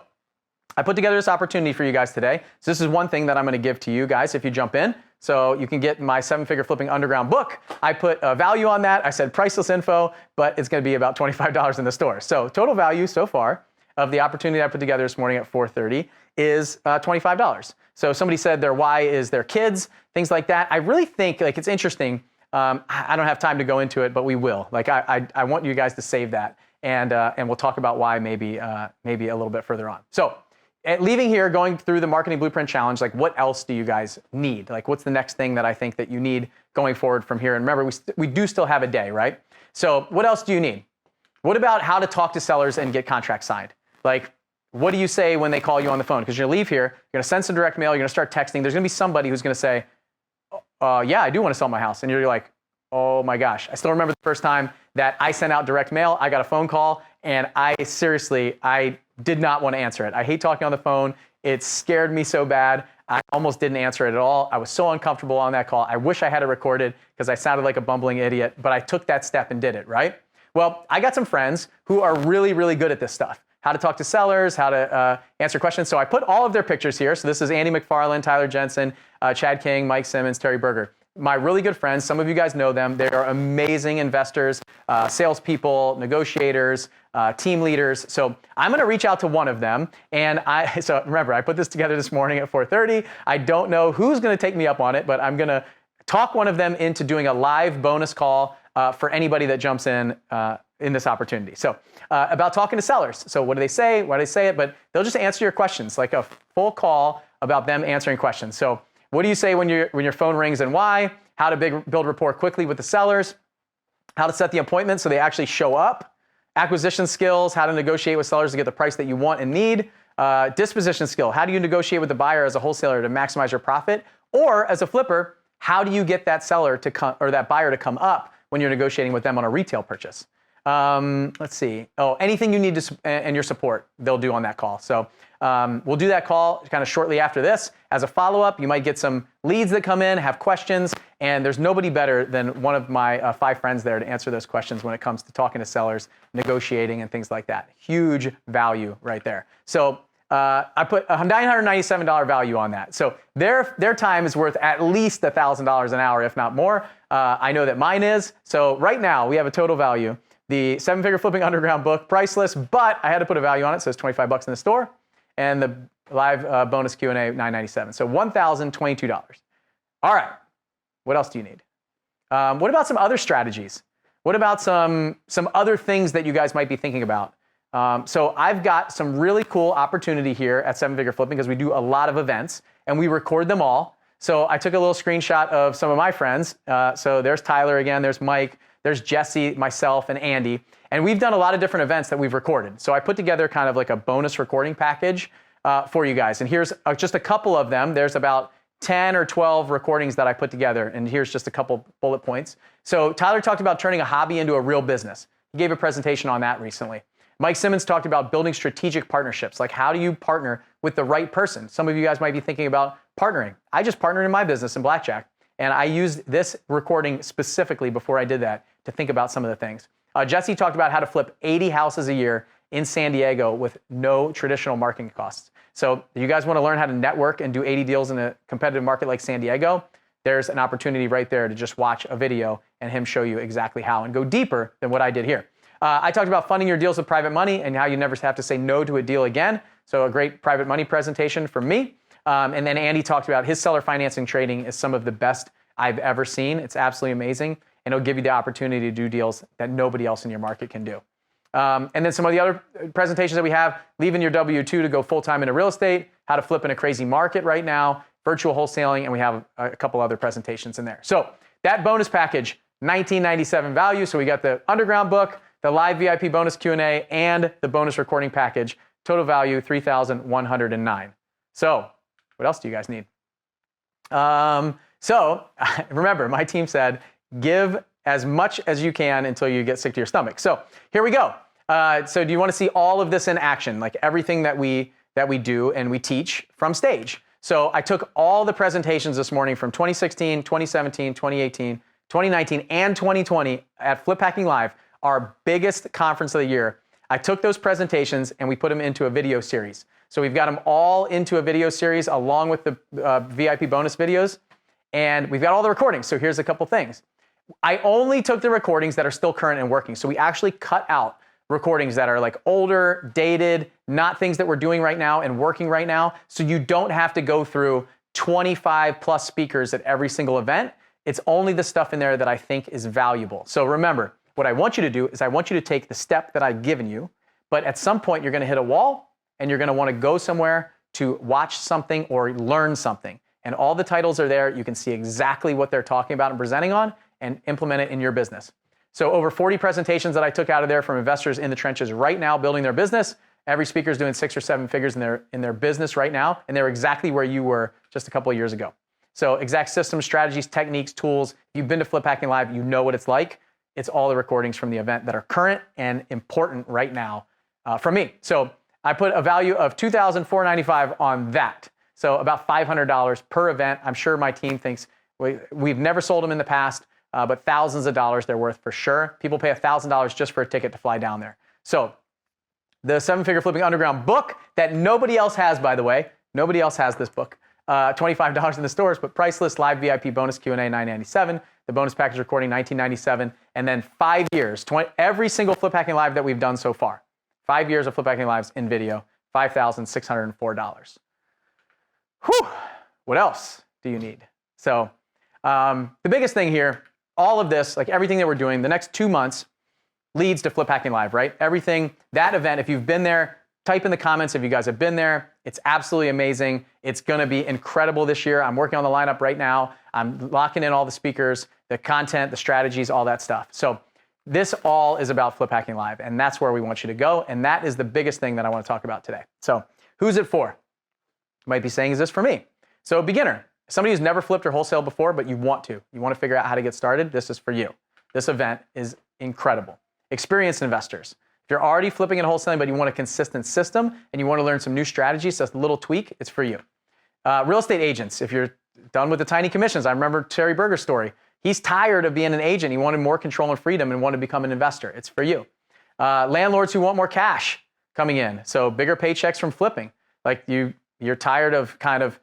I put together this opportunity for you guys today. So this is one thing that I'm going to give to you guys if you jump in. So you can get my 7-Figure Flipping Underground book. I put a value on that. I said priceless info, but it's going to be about $25 in the store. So total value so far of the opportunity I put together this morning at 4:30 is $25. So somebody said their why is their kids, things like that. I really think like it's interesting. I don't have time to go into it, but we will. Like I want you guys to save that, and we'll talk about why maybe a little bit further on. So leaving here, going through the Marketing Blueprint Challenge, like what else do you guys need? Like what's the next thing that I think that you need going forward from here? And remember, we do still have a day, right? So what else do you need? What about how to talk to sellers and get contracts signed? Like, what do you say when they call you on the phone? Because you're going to leave here, you're going to send some direct mail, you're going to start texting. There's going to be somebody who's going to say, yeah, I do want to sell my house. And you're like, oh my gosh. I still remember the first time that I sent out direct mail, I got a phone call, and I did not want to answer it. I hate talking on the phone. It scared me so bad. I almost didn't answer it at all. I was so uncomfortable on that call. I wish I had it recorded because I sounded like a bumbling idiot, but I took that step and did it, right? Well, I got some friends who are really, really good at this stuff. How to talk to sellers, how to answer questions. So I put all of their pictures here. So this is Andy McFarland, Tyler Jensen, Chad King, Mike Simmons, Terry Berger. My really good friends, some of you guys know them. They are amazing investors, salespeople, negotiators, team leaders. So I'm gonna reach out to one of them. And so remember, I put this together this morning at 4:30. I don't know who's gonna take me up on it, but I'm gonna talk one of them into doing a live bonus call for anybody that jumps in this opportunity. So about talking to sellers. So what do they say? Why do they say it? But they'll just answer your questions, like a full call about them answering questions. So what do you say when your phone rings and why? How to build rapport quickly with the sellers? How to set the appointment so they actually show up? Acquisition skills, how to negotiate with sellers to get the price that you want and need. Disposition skill, how do you negotiate with the buyer as a wholesaler to maximize your profit? Or as a flipper, how do you get that seller to come or that buyer to come up when you're negotiating with them on a retail purchase? Let's see. Oh, anything you need and your support, they'll do on that call. So we'll do that call kind of shortly after this. As a follow-up, you might get some leads that come in, have questions, and there's nobody better than one of my 5 friends there to answer those questions when it comes to talking to sellers, negotiating, and things like that. Huge value right there. So I put a $997 value on that. So their time is worth at least $1,000 an hour, if not more. I know that mine is. So right now we have a total value. The 7-Figure Flipping Underground book, priceless, but I had to put a value on it, so it's $25 in the store. And the live bonus Q&A, $997. So $1,022. All right, what else do you need? What about some other strategies? What about some other things that you guys might be thinking about? So I've got some really cool opportunity here at 7-Figure Flipping because we do a lot of events and we record them all. So I took a little screenshot of some of my friends. So there's Tyler again, there's Mike, there's Jesse, myself, and Andy. And we've done a lot of different events that we've recorded. So I put together kind of like a bonus recording package for you guys. And here's just a couple of them. There's about 10 or 12 recordings that I put together. And here's just a couple bullet points. So Tyler talked about turning a hobby into a real business. He gave a presentation on that recently. Mike Simmons talked about building strategic partnerships. Like, how do you partner with the right person? Some of you guys might be thinking about partnering. I just partnered in my business in blackjack. And I used this recording specifically before I did that to think about some of the things. Jesse talked about how to flip 80 houses a year in San Diego with no traditional marketing costs. So if you guys want to learn how to network and do 80 deals in a competitive market like San Diego, there's an opportunity right there to just watch a video and him show you exactly how and go deeper than what I did here. I talked about funding your deals with private money and how you never have to say no to a deal again. So a great private money presentation from me. And then Andy talked about his seller financing trading is some of the best I've ever seen. It's absolutely amazing. And it'll give you the opportunity to do deals that nobody else in your market can do. And then some of the other presentations that we have, leaving your W-2 to go full-time into real estate, how to flip in a crazy market right now, virtual wholesaling, and we have a couple other presentations in there. So that bonus package, $1997 value. So we got the underground book, the live VIP bonus Q&A, and the bonus recording package. Total value, $3,109. So what else do you guys need? So remember, my team said, give as much as you can until you get sick to your stomach. So here we go. So do you want to see all of this in action, like everything that we do and we teach from stage? So I took all the presentations this morning from 2016, 2017, 2018, 2019, and 2020 at Flip Hacking Live, our biggest conference of the year. I took those presentations and we put them into a video series. So we've got them all into a video series along with the VIP bonus videos. And we've got all the recordings. So here's a couple things. I only took the recordings that are still current and working. So we actually cut out recordings that are like older, dated, not things that we're doing right now and working right now. So you don't have to go through 25 plus speakers at every single event. It's only the stuff in there that I think is valuable. So remember, what I want you to do is I want you to take the step that I've given you, but at some point you're going to hit a wall and you're going to want to go somewhere to watch something or learn something. And all the titles are there. You can see exactly what they're talking about and presenting on and implement it in your business. So over 40 presentations that I took out of there from investors in the trenches right now building their business. Every speaker is doing 6 or 7 figures in their business right now, and they're exactly where you were just a couple of years ago. So exact systems, strategies, techniques, tools. If you've been to Flip Hacking Live, you know what it's like. It's all the recordings from the event that are current and important right now from me. So I put a value of $2,495 on that. So about $500 per event. I'm sure my team thinks we've never sold them in the past, but thousands of dollars they're worth for sure. People pay $1,000 just for a ticket to fly down there. So the 7-Figure Flipping Underground book that nobody else has, by the way. Nobody else has this book. $25 in the stores, but priceless live VIP bonus Q&A, $997. The bonus package recording, $1997. And then 5 years, every single Flip Hacking Live that we've done so far. 5 years of Flip Hacking Lives in video, $5,604. Whew. What else do you need? So the biggest thing here, all of this, like everything that we're doing, the next 2 months leads to Flip Hacking Live, right? Everything, that event, if you've been there, type in the comments if you guys have been there. It's absolutely amazing. It's going to be incredible this year. I'm working on the lineup right now. I'm locking in all the speakers, the content, the strategies, all that stuff. So this all is about Flip Hacking Live, and that's where we want you to go. And that is the biggest thing that I want to talk about today. So who's it for? You might be saying, is this for me? So beginner, somebody who's never flipped or wholesaled before, but you want to figure out how to get started, this is for you. This event is incredible. Experienced investors. If you're already flipping and wholesaling, but you want a consistent system and you want to learn some new strategies, that's a little tweak, it's for you. Real estate agents, if you're done with the tiny commissions, I remember Terry Berger's story. He's tired of being an agent. He wanted more control and freedom and wanted to become an investor. It's for you. Landlords who want more cash coming in, so bigger paychecks from flipping. like you're tired of kind of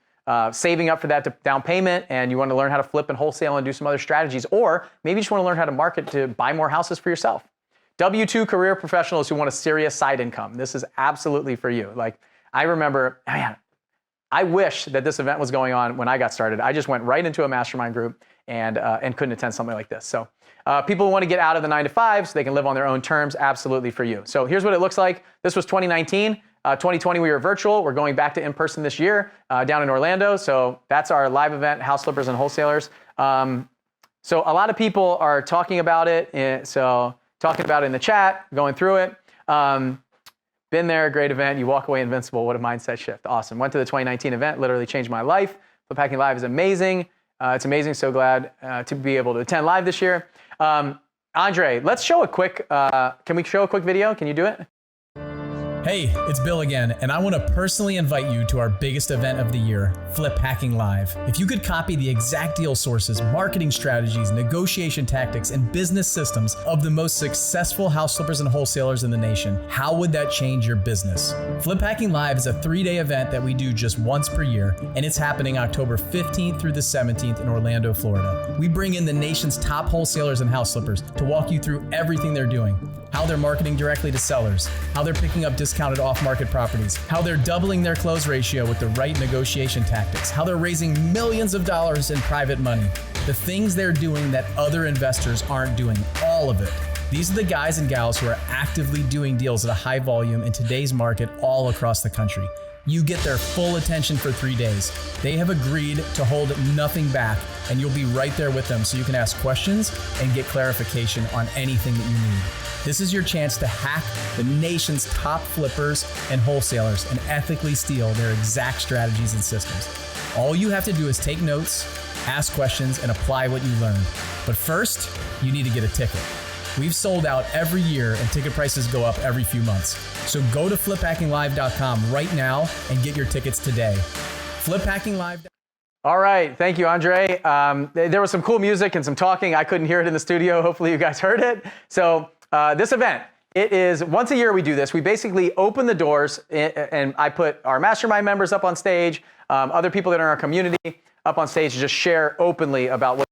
saving up for that down payment, and you want to learn how to flip and wholesale and do some other strategies, or maybe you just want to learn how to market to buy more houses for yourself. W-2 career professionals who want a serious side income. This is absolutely for you. Like, I remember, man, I wish that this event was going on when I got started. I just went right into a mastermind group and couldn't attend something like this. So people who want to get out of the 9-to-5 so they can live on their own terms, absolutely for you. So here's what it looks like. This was 2019. 2020, we were virtual. We're going back to in-person this year down in Orlando. So that's our live event, House Flippers and Wholesalers. So a lot of people are talking about it. So talking about it in the chat, going through it. Been there, great event. You walk away invincible. What a mindset shift. Awesome. Went to the 2019 event, literally changed my life. Flip Hacking Live is amazing. It's amazing. So glad to be able to attend live this year. Andre, let's show a quick, can we show a quick video? Can you do it? Hey, it's Bill again, and I want to personally invite you to our biggest event of the year, Flip Hacking Live. If you could copy the exact deal sources, marketing strategies, negotiation tactics, and business systems of the most successful house flippers and wholesalers in the nation, how would that change your business? Flip Hacking Live is a 3-day event that we do just once per year, and it's happening October 15th through the 17th in Orlando, Florida. We bring in the nation's top wholesalers and house flippers to walk you through everything they're doing, how they're marketing directly to sellers, how they're picking up discounted off-market properties, how they're doubling their close ratio with the right negotiation tactics, how they're raising millions of dollars in private money, the things they're doing that other investors aren't doing, all of it. These are the guys and gals who are actively doing deals at a high volume in today's market all across the country. You get their full attention for 3 days. They have agreed to hold nothing back, and you'll be right there with them so you can ask questions and get clarification on anything that you need. This is your chance to hack the nation's top flippers and wholesalers and ethically steal their exact strategies and systems. All you have to do is take notes, ask questions, and apply what you learned. But first, you need to get a ticket. We've sold out every year and ticket prices go up every few months. So go to fliphackinglive.com right now and get your tickets today. Fliphackinglive.com. All right, thank you, Andre. There was some cool music and some talking. I couldn't hear it in the studio. Hopefully you guys heard it. So this event, it is once a year we do this. We basically open the doors and I put our mastermind members up on stage, other people that are in our community up on stage to just share openly about what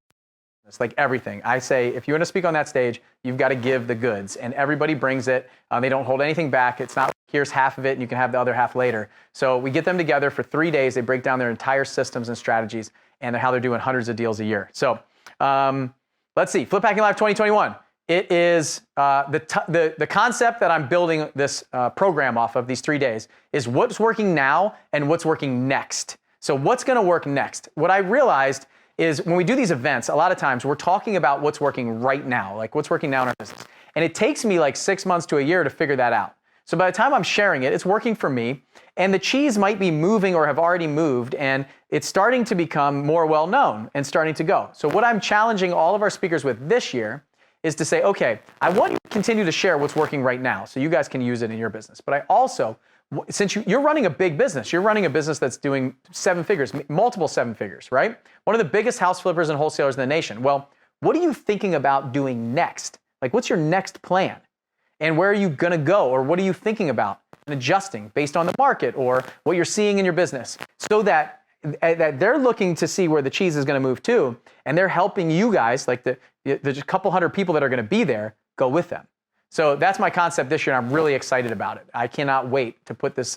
it's like everything. I say, if you want to speak on that stage, you've got to give the goods, and everybody brings it. They don't hold anything back. It's not, here's half of it and you can have the other half later. So we get them together for 3 days. They break down their entire systems and strategies and how they're doing hundreds of deals a year. So let's see, Flip Hacking Live 2021. It is the concept that I'm building this program off of these 3 days is what's working now and what's working next. So what's going to work next? What I realized is when we do these events, a lot of times we're talking about what's working right now, like what's working now in our business. And it takes me like 6 months to a year to figure that out. So by the time I'm sharing it, it's working for me, and the cheese might be moving or have already moved, and it's starting to become more well-known and starting to go. So what I'm challenging all of our speakers with this year is to say, okay, I want you to continue to share what's working right now so you guys can use it in your business. But I also, since you're running a big business, you're running a business that's doing 7 figures, multiple 7 figures, right? One of the biggest house flippers and wholesalers in the nation. Well, what are you thinking about doing next? Like, what's your next plan? And where are you gonna go? Or what are you thinking about and adjusting based on the market or what you're seeing in your business, so that they're looking to see where the cheese is gonna move to, and they're helping you guys, like the couple hundred people that are gonna be there, go with them. So that's my concept this year, and I'm really excited about it. I cannot wait to put this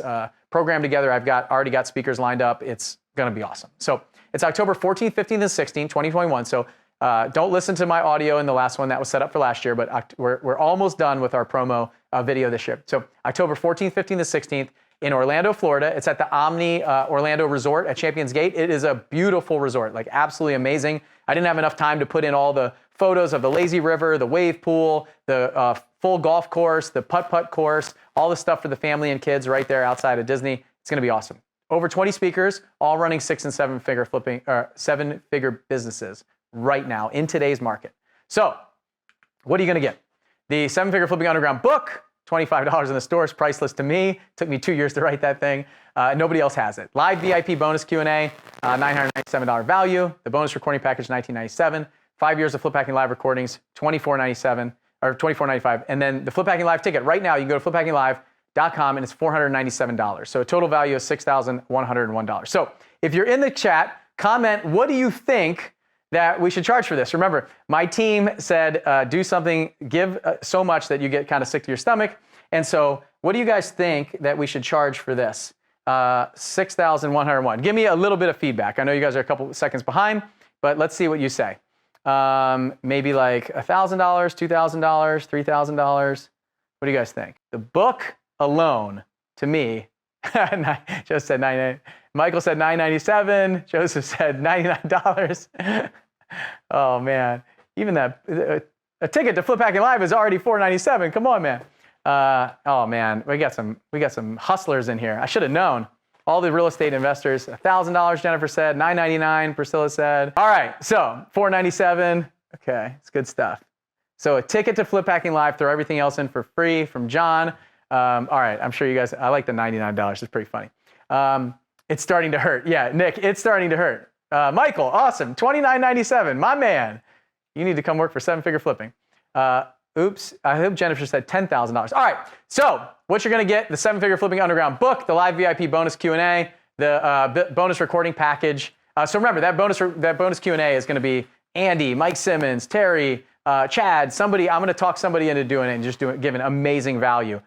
program together. I've already got speakers lined up. It's gonna be awesome. So it's October 14th, 15th, and 16th, 2021. So don't listen to my audio in the last one that was set up for last year, but we're almost done with our promo video this year. So October 14th, 15th, and 16th in Orlando, Florida. It's at the Omni Orlando Resort at Champions Gate. It is a beautiful resort, like absolutely amazing. I didn't have enough time to put in all the photos of the lazy river, the wave pool, the full golf course, the putt-putt course, all the stuff for the family and kids right there outside of Disney. It's gonna be awesome. Over 20 speakers, all running 6- and 7-figure flipping, 7-figure businesses right now in today's market. So what are you gonna get? The 7-figure flipping underground book, $25 in the store, is priceless to me. Took me 2 years to write that thing. Nobody else has it. Live VIP bonus Q&A, $997 value. The bonus recording package, $1997. 5 years of Flip Hacking Live recordings, $24.97 or $24.95. And then the Flip Hacking Live ticket right now, you can go to Flip Hacking Live. flipackinglive.com, and it's $497. So a total value of $6,101. So if you're in the chat, comment, what do you think that we should charge for this? Remember, my team said do something, give so much that you get kind of sick to your stomach. And so what do you guys think that we should charge for this? 6,101. Give me a little bit of feedback. I know you guys are a couple seconds behind, but let's see what you say. Maybe like $1,000, $2,000, $3,000. What do you guys think? The book alone, to me, just said $99. Michael said $997. Joseph said $99. Oh man, even that a ticket to Flip Hacking Live is already $497. Come on, man. Oh man, we got some hustlers in here. I should have known. All the real estate investors, $1,000. Jennifer said $999. Priscilla said. All right, so $497. Okay, it's good stuff. So a ticket to Flip Hacking Live. Throw everything else in for free from John. All right, I'm sure you guys. I like the $99. It's pretty funny. It's starting to hurt. Yeah, Nick, it's starting to hurt. Michael, awesome. $29.97. My man. You need to come work for Seven Figure Flipping. Oops, I hope Jennifer said $10,000. All right, so what you're gonna get, the Seven Figure Flipping Underground book, the live VIP bonus Q&A, the bonus recording package. So remember, that bonus Q&A is gonna be Andy, Mike Simmons, Terry, Chad, somebody. I'm gonna talk somebody into doing it and just giving amazing value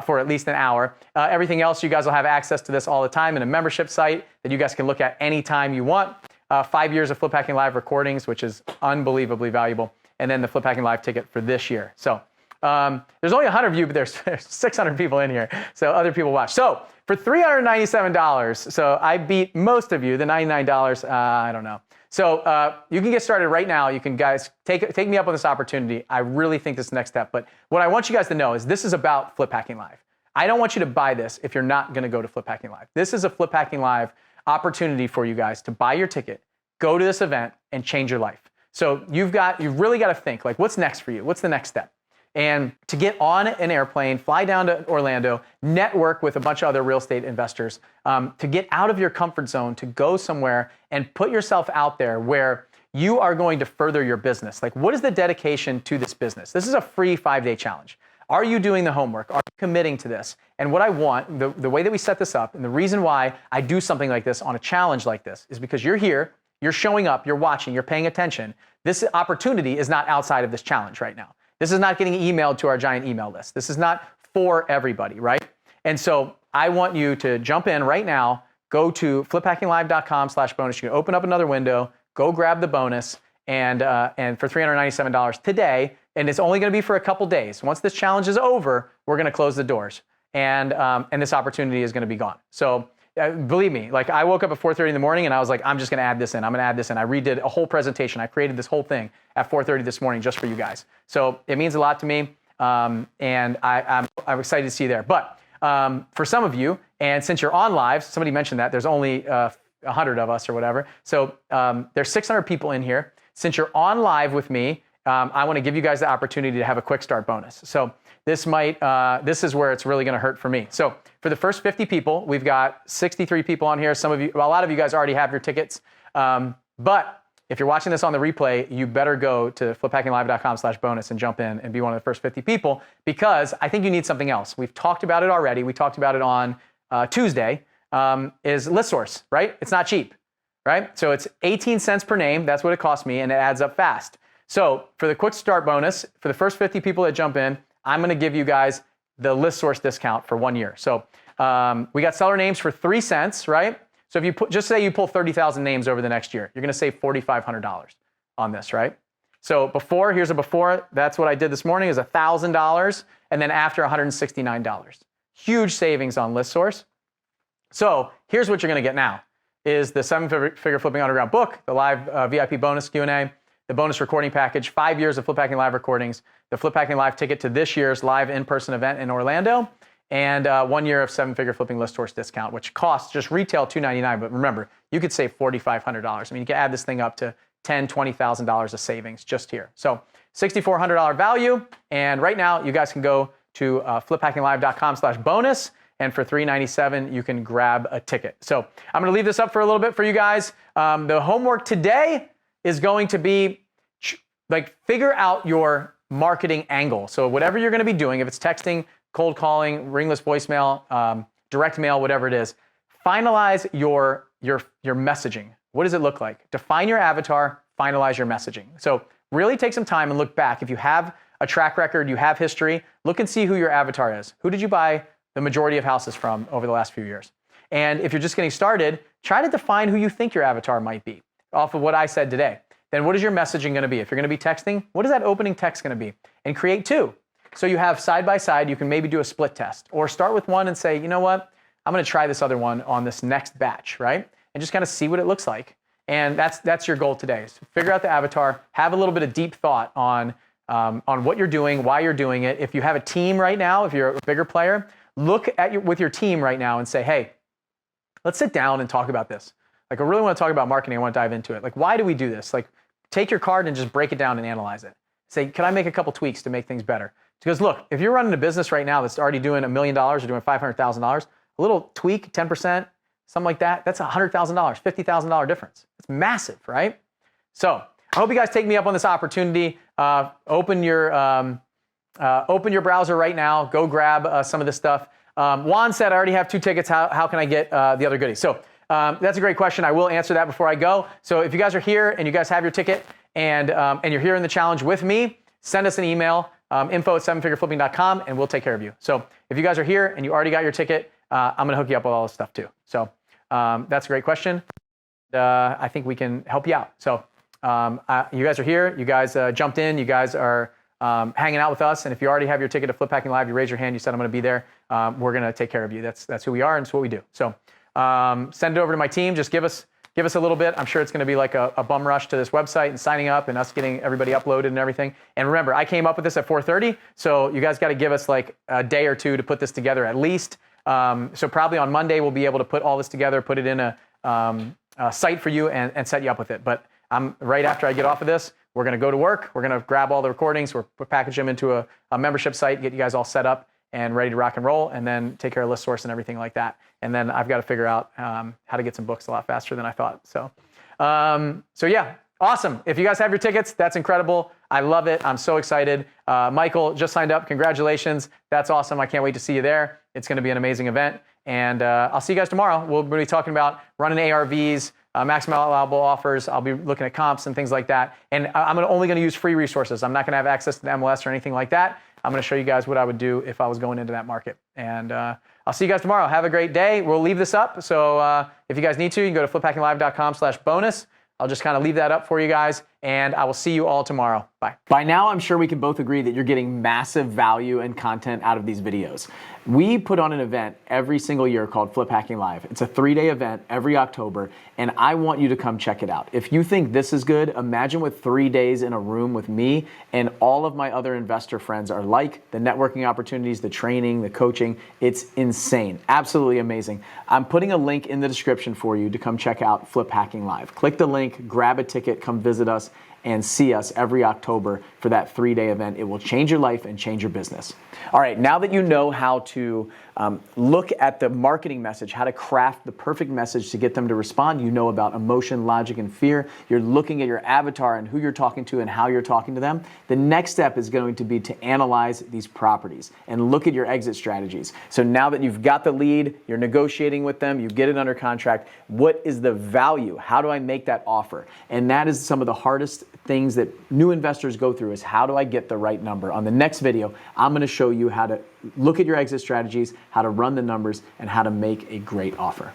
for at least an hour. Everything else, you guys will have access to this all the time in a membership site that you guys can look at anytime you want. 5 years of Flip Hacking Live recordings, which is unbelievably valuable. And then the Flip Hacking Live ticket for this year. So there's only 100 of you, but there's 600 people in here. So other people watch. So for $397, so I beat most of you, the $99, I don't know. So you can get started right now. You can guys take me up on this opportunity. I really think this is the next step. But what I want you guys to know is this is about Flip Hacking Live. I don't want you to buy this if you're not gonna go to Flip Hacking Live. This is a Flip Hacking Live opportunity for you guys to buy your ticket, go to this event, and change your life. So you've really got to think, like, what's next for you? What's the next step? And to get on an airplane, fly down to Orlando, network with a bunch of other real estate investors, to get out of your comfort zone, to go somewhere and put yourself out there where you are going to further your business. Like, what is the dedication to this business? This is a free 5-day challenge. Are you doing the homework? Are you committing to this? And what I want, the way that we set this up, and the reason why I do something like this on a challenge like this is because you're here, you're showing up, you're watching, you're paying attention. This opportunity is not outside of this challenge right now. This is not getting emailed to our giant email list. This is not for everybody, right? And so I want you to jump in right now, go to flipackinglive.com/bonus. You can open up another window, go grab the bonus, and for $397 today, and it's only gonna be for a couple days. Once this challenge is over, we're gonna close the doors, and this opportunity is gonna be gone. So believe me, like I woke up at 4:30 in the morning and I was like, I'm just gonna add this in. I'm gonna add this in. I redid a whole presentation. I created this whole thing at 4:30 this morning just for you guys. So it means a lot to me, and I'm excited to see you there. But for some of you, and since you're on live, somebody mentioned that there's only 100 of us or whatever. So there's 600 people in here. Since you're on live with me, I want to give you guys the opportunity to have a quick start bonus. So this is where it's really going to hurt for me. So for the first 50 people, we've got 63 people on here. Some of you, a lot of you guys already have your tickets. But if you're watching this on the replay, you better go to flipackinglive.com/bonus and jump in and be one of the first 50 people, because I think you need something else. We've talked about it already. We talked about it on Tuesday, is list source, right? It's not cheap, right? So it's 18 cents per name. That's what it cost me, and it adds up fast. So for the quick start bonus, for the first 50 people that jump in, I'm going to give you guys the list source discount for 1 year. So we got seller names for 3 cents, right? So if you just say you pull 30,000 names over the next year, you're going to save $4,500 on this, right? So before, here's a before. That's what I did this morning, is $1,000, and then after $169. Huge savings on list source. So here's what you're going to get now: is the 7-Figure Flipping Underground book, the live VIP bonus Q&A, the bonus recording package, 5 years of Flip Hacking Live recordings, the Flip Hacking Live ticket to this year's live in-person event in Orlando, and 1 year of 7-Figure Flipping list source discount, which costs just retail $299. But remember, you could save $4,500. I mean, you can add this thing up to $10,000, $20,000 of savings just here. So $6,400 value. And right now, you guys can go to flipackinglive.com/bonus. And for $397, you can grab a ticket. So I'm going to leave this up for a little bit for you guys. The homework today is going to be like figure out your marketing angle. So whatever you're going to be doing, if it's texting cold calling, ringless voicemail, direct mail, whatever it is. Finalize your messaging. What does it look like? Define your avatar, finalize your messaging. So really take some time and look back. If you have a track record, you have history, look and see who your avatar is. Who did you buy the majority of houses from over the last few years? And if you're just getting started, try to define who you think your avatar might be off of what I said today. Then what is your messaging going to be? If you're going to be texting, what is that opening text going to be? And create two. So you have side by side, you can maybe do a split test or start with one and say, you know what? I'm going to try this other one on this next batch, right? And just kind of see what it looks like. And that's your goal today. So figure out the avatar, have a little bit of deep thought on what you're doing, why you're doing it. If you have a team right now, if you're a bigger player, look at with your team right now and say, hey, let's sit down and talk about this. Like, I really want to talk about marketing. I want to dive into it. Like, why do we do this? Like, take your card and just break it down and analyze it. Say, can I make a couple tweaks to make things better? Because look, if you're running a business right now that's already doing $1 million or doing $500,000, a little tweak, 10%, something like that, that's $100,000, $50,000 difference. It's massive, right? So I hope you guys take me up on this opportunity. Open your browser right now. Go grab some of this stuff. Juan said, I already have 2 tickets. How can I get the other goodies? So that's a great question. I will answer that before I go. So if you guys are here and you guys have your ticket and you're here in the challenge with me, send us an email, info@sevenfigureflipping.com, and we'll take care of you. So if you guys are here and you already got your ticket, I'm going to hook you up with all this stuff too. So that's a great question. I think we can help you out. So you guys are here. You guys jumped in. You guys are hanging out with us. And if you already have your ticket to Flip Hacking Live, you raise your hand. You said, I'm going to be there. We're going to take care of you. That's who we are, and it's what we do. So send it over to my team. Just give us a little bit. I'm sure it's going to be like a bum rush to this website and signing up and us getting everybody uploaded and everything. And remember, I came up with this at 4:30, so you guys got to give us like a day or two to put this together at least. So probably on Monday, we'll be able to put all this together, put it in a site for you and set you up with it. But right after I get off of this, we're going to go to work. We're going to grab all the recordings. We'll package them into a membership site, get you guys all set up and ready to rock and roll, and then take care of list source and everything like that. And then I've got to figure out how to get some books a lot faster than I thought. So yeah, awesome. If you guys have your tickets, that's incredible. I love it. I'm so excited. Michael just signed up. Congratulations. That's awesome. I can't wait to see you there. It's going to be an amazing event. And I'll see you guys tomorrow. We'll be talking about running ARVs, maximum allowable offers. I'll be looking at comps and things like that. And I'm only going to use free resources. I'm not going to have access to the MLS or anything like that. I'm going to show you guys what I would do if I was going into that market. And I'll see you guys tomorrow. Have a great day. We'll leave this up. So if you guys need to, you can go to fliphackinglive.com/bonus. I'll just kind of leave that up for you guys, and I will see you all tomorrow. Bye. By now, I'm sure we can both agree that you're getting massive value and content out of these videos. We put on an event every single year called Flip Hacking Live. It's a 3-day event every October, and I want you to come check it out. If you think this is good, imagine what 3 days in a room with me and all of my other investor friends are like. The networking opportunities, the training, the coaching, it's insane. Absolutely amazing. I'm putting a link in the description for you to come check out Flip Hacking Live. Click the link, grab a ticket, come visit us, and see us every October for that 3-day event. It will change your life and change your business. All right, now that you know how to look at the marketing message, how to craft the perfect message to get them to respond, you know about emotion, logic, and fear. You're looking at your avatar and who you're talking to and how you're talking to them. The next step is going to be to analyze these properties and look at your exit strategies. So now that you've got the lead, you're negotiating with them, you get it under contract, what is the value? How do I make that offer? And that is some of the hardest things that new investors go through, is how do I get the right number? On the next video, I'm going to show you how to look at your exit strategies, how to run the numbers, and how to make a great offer.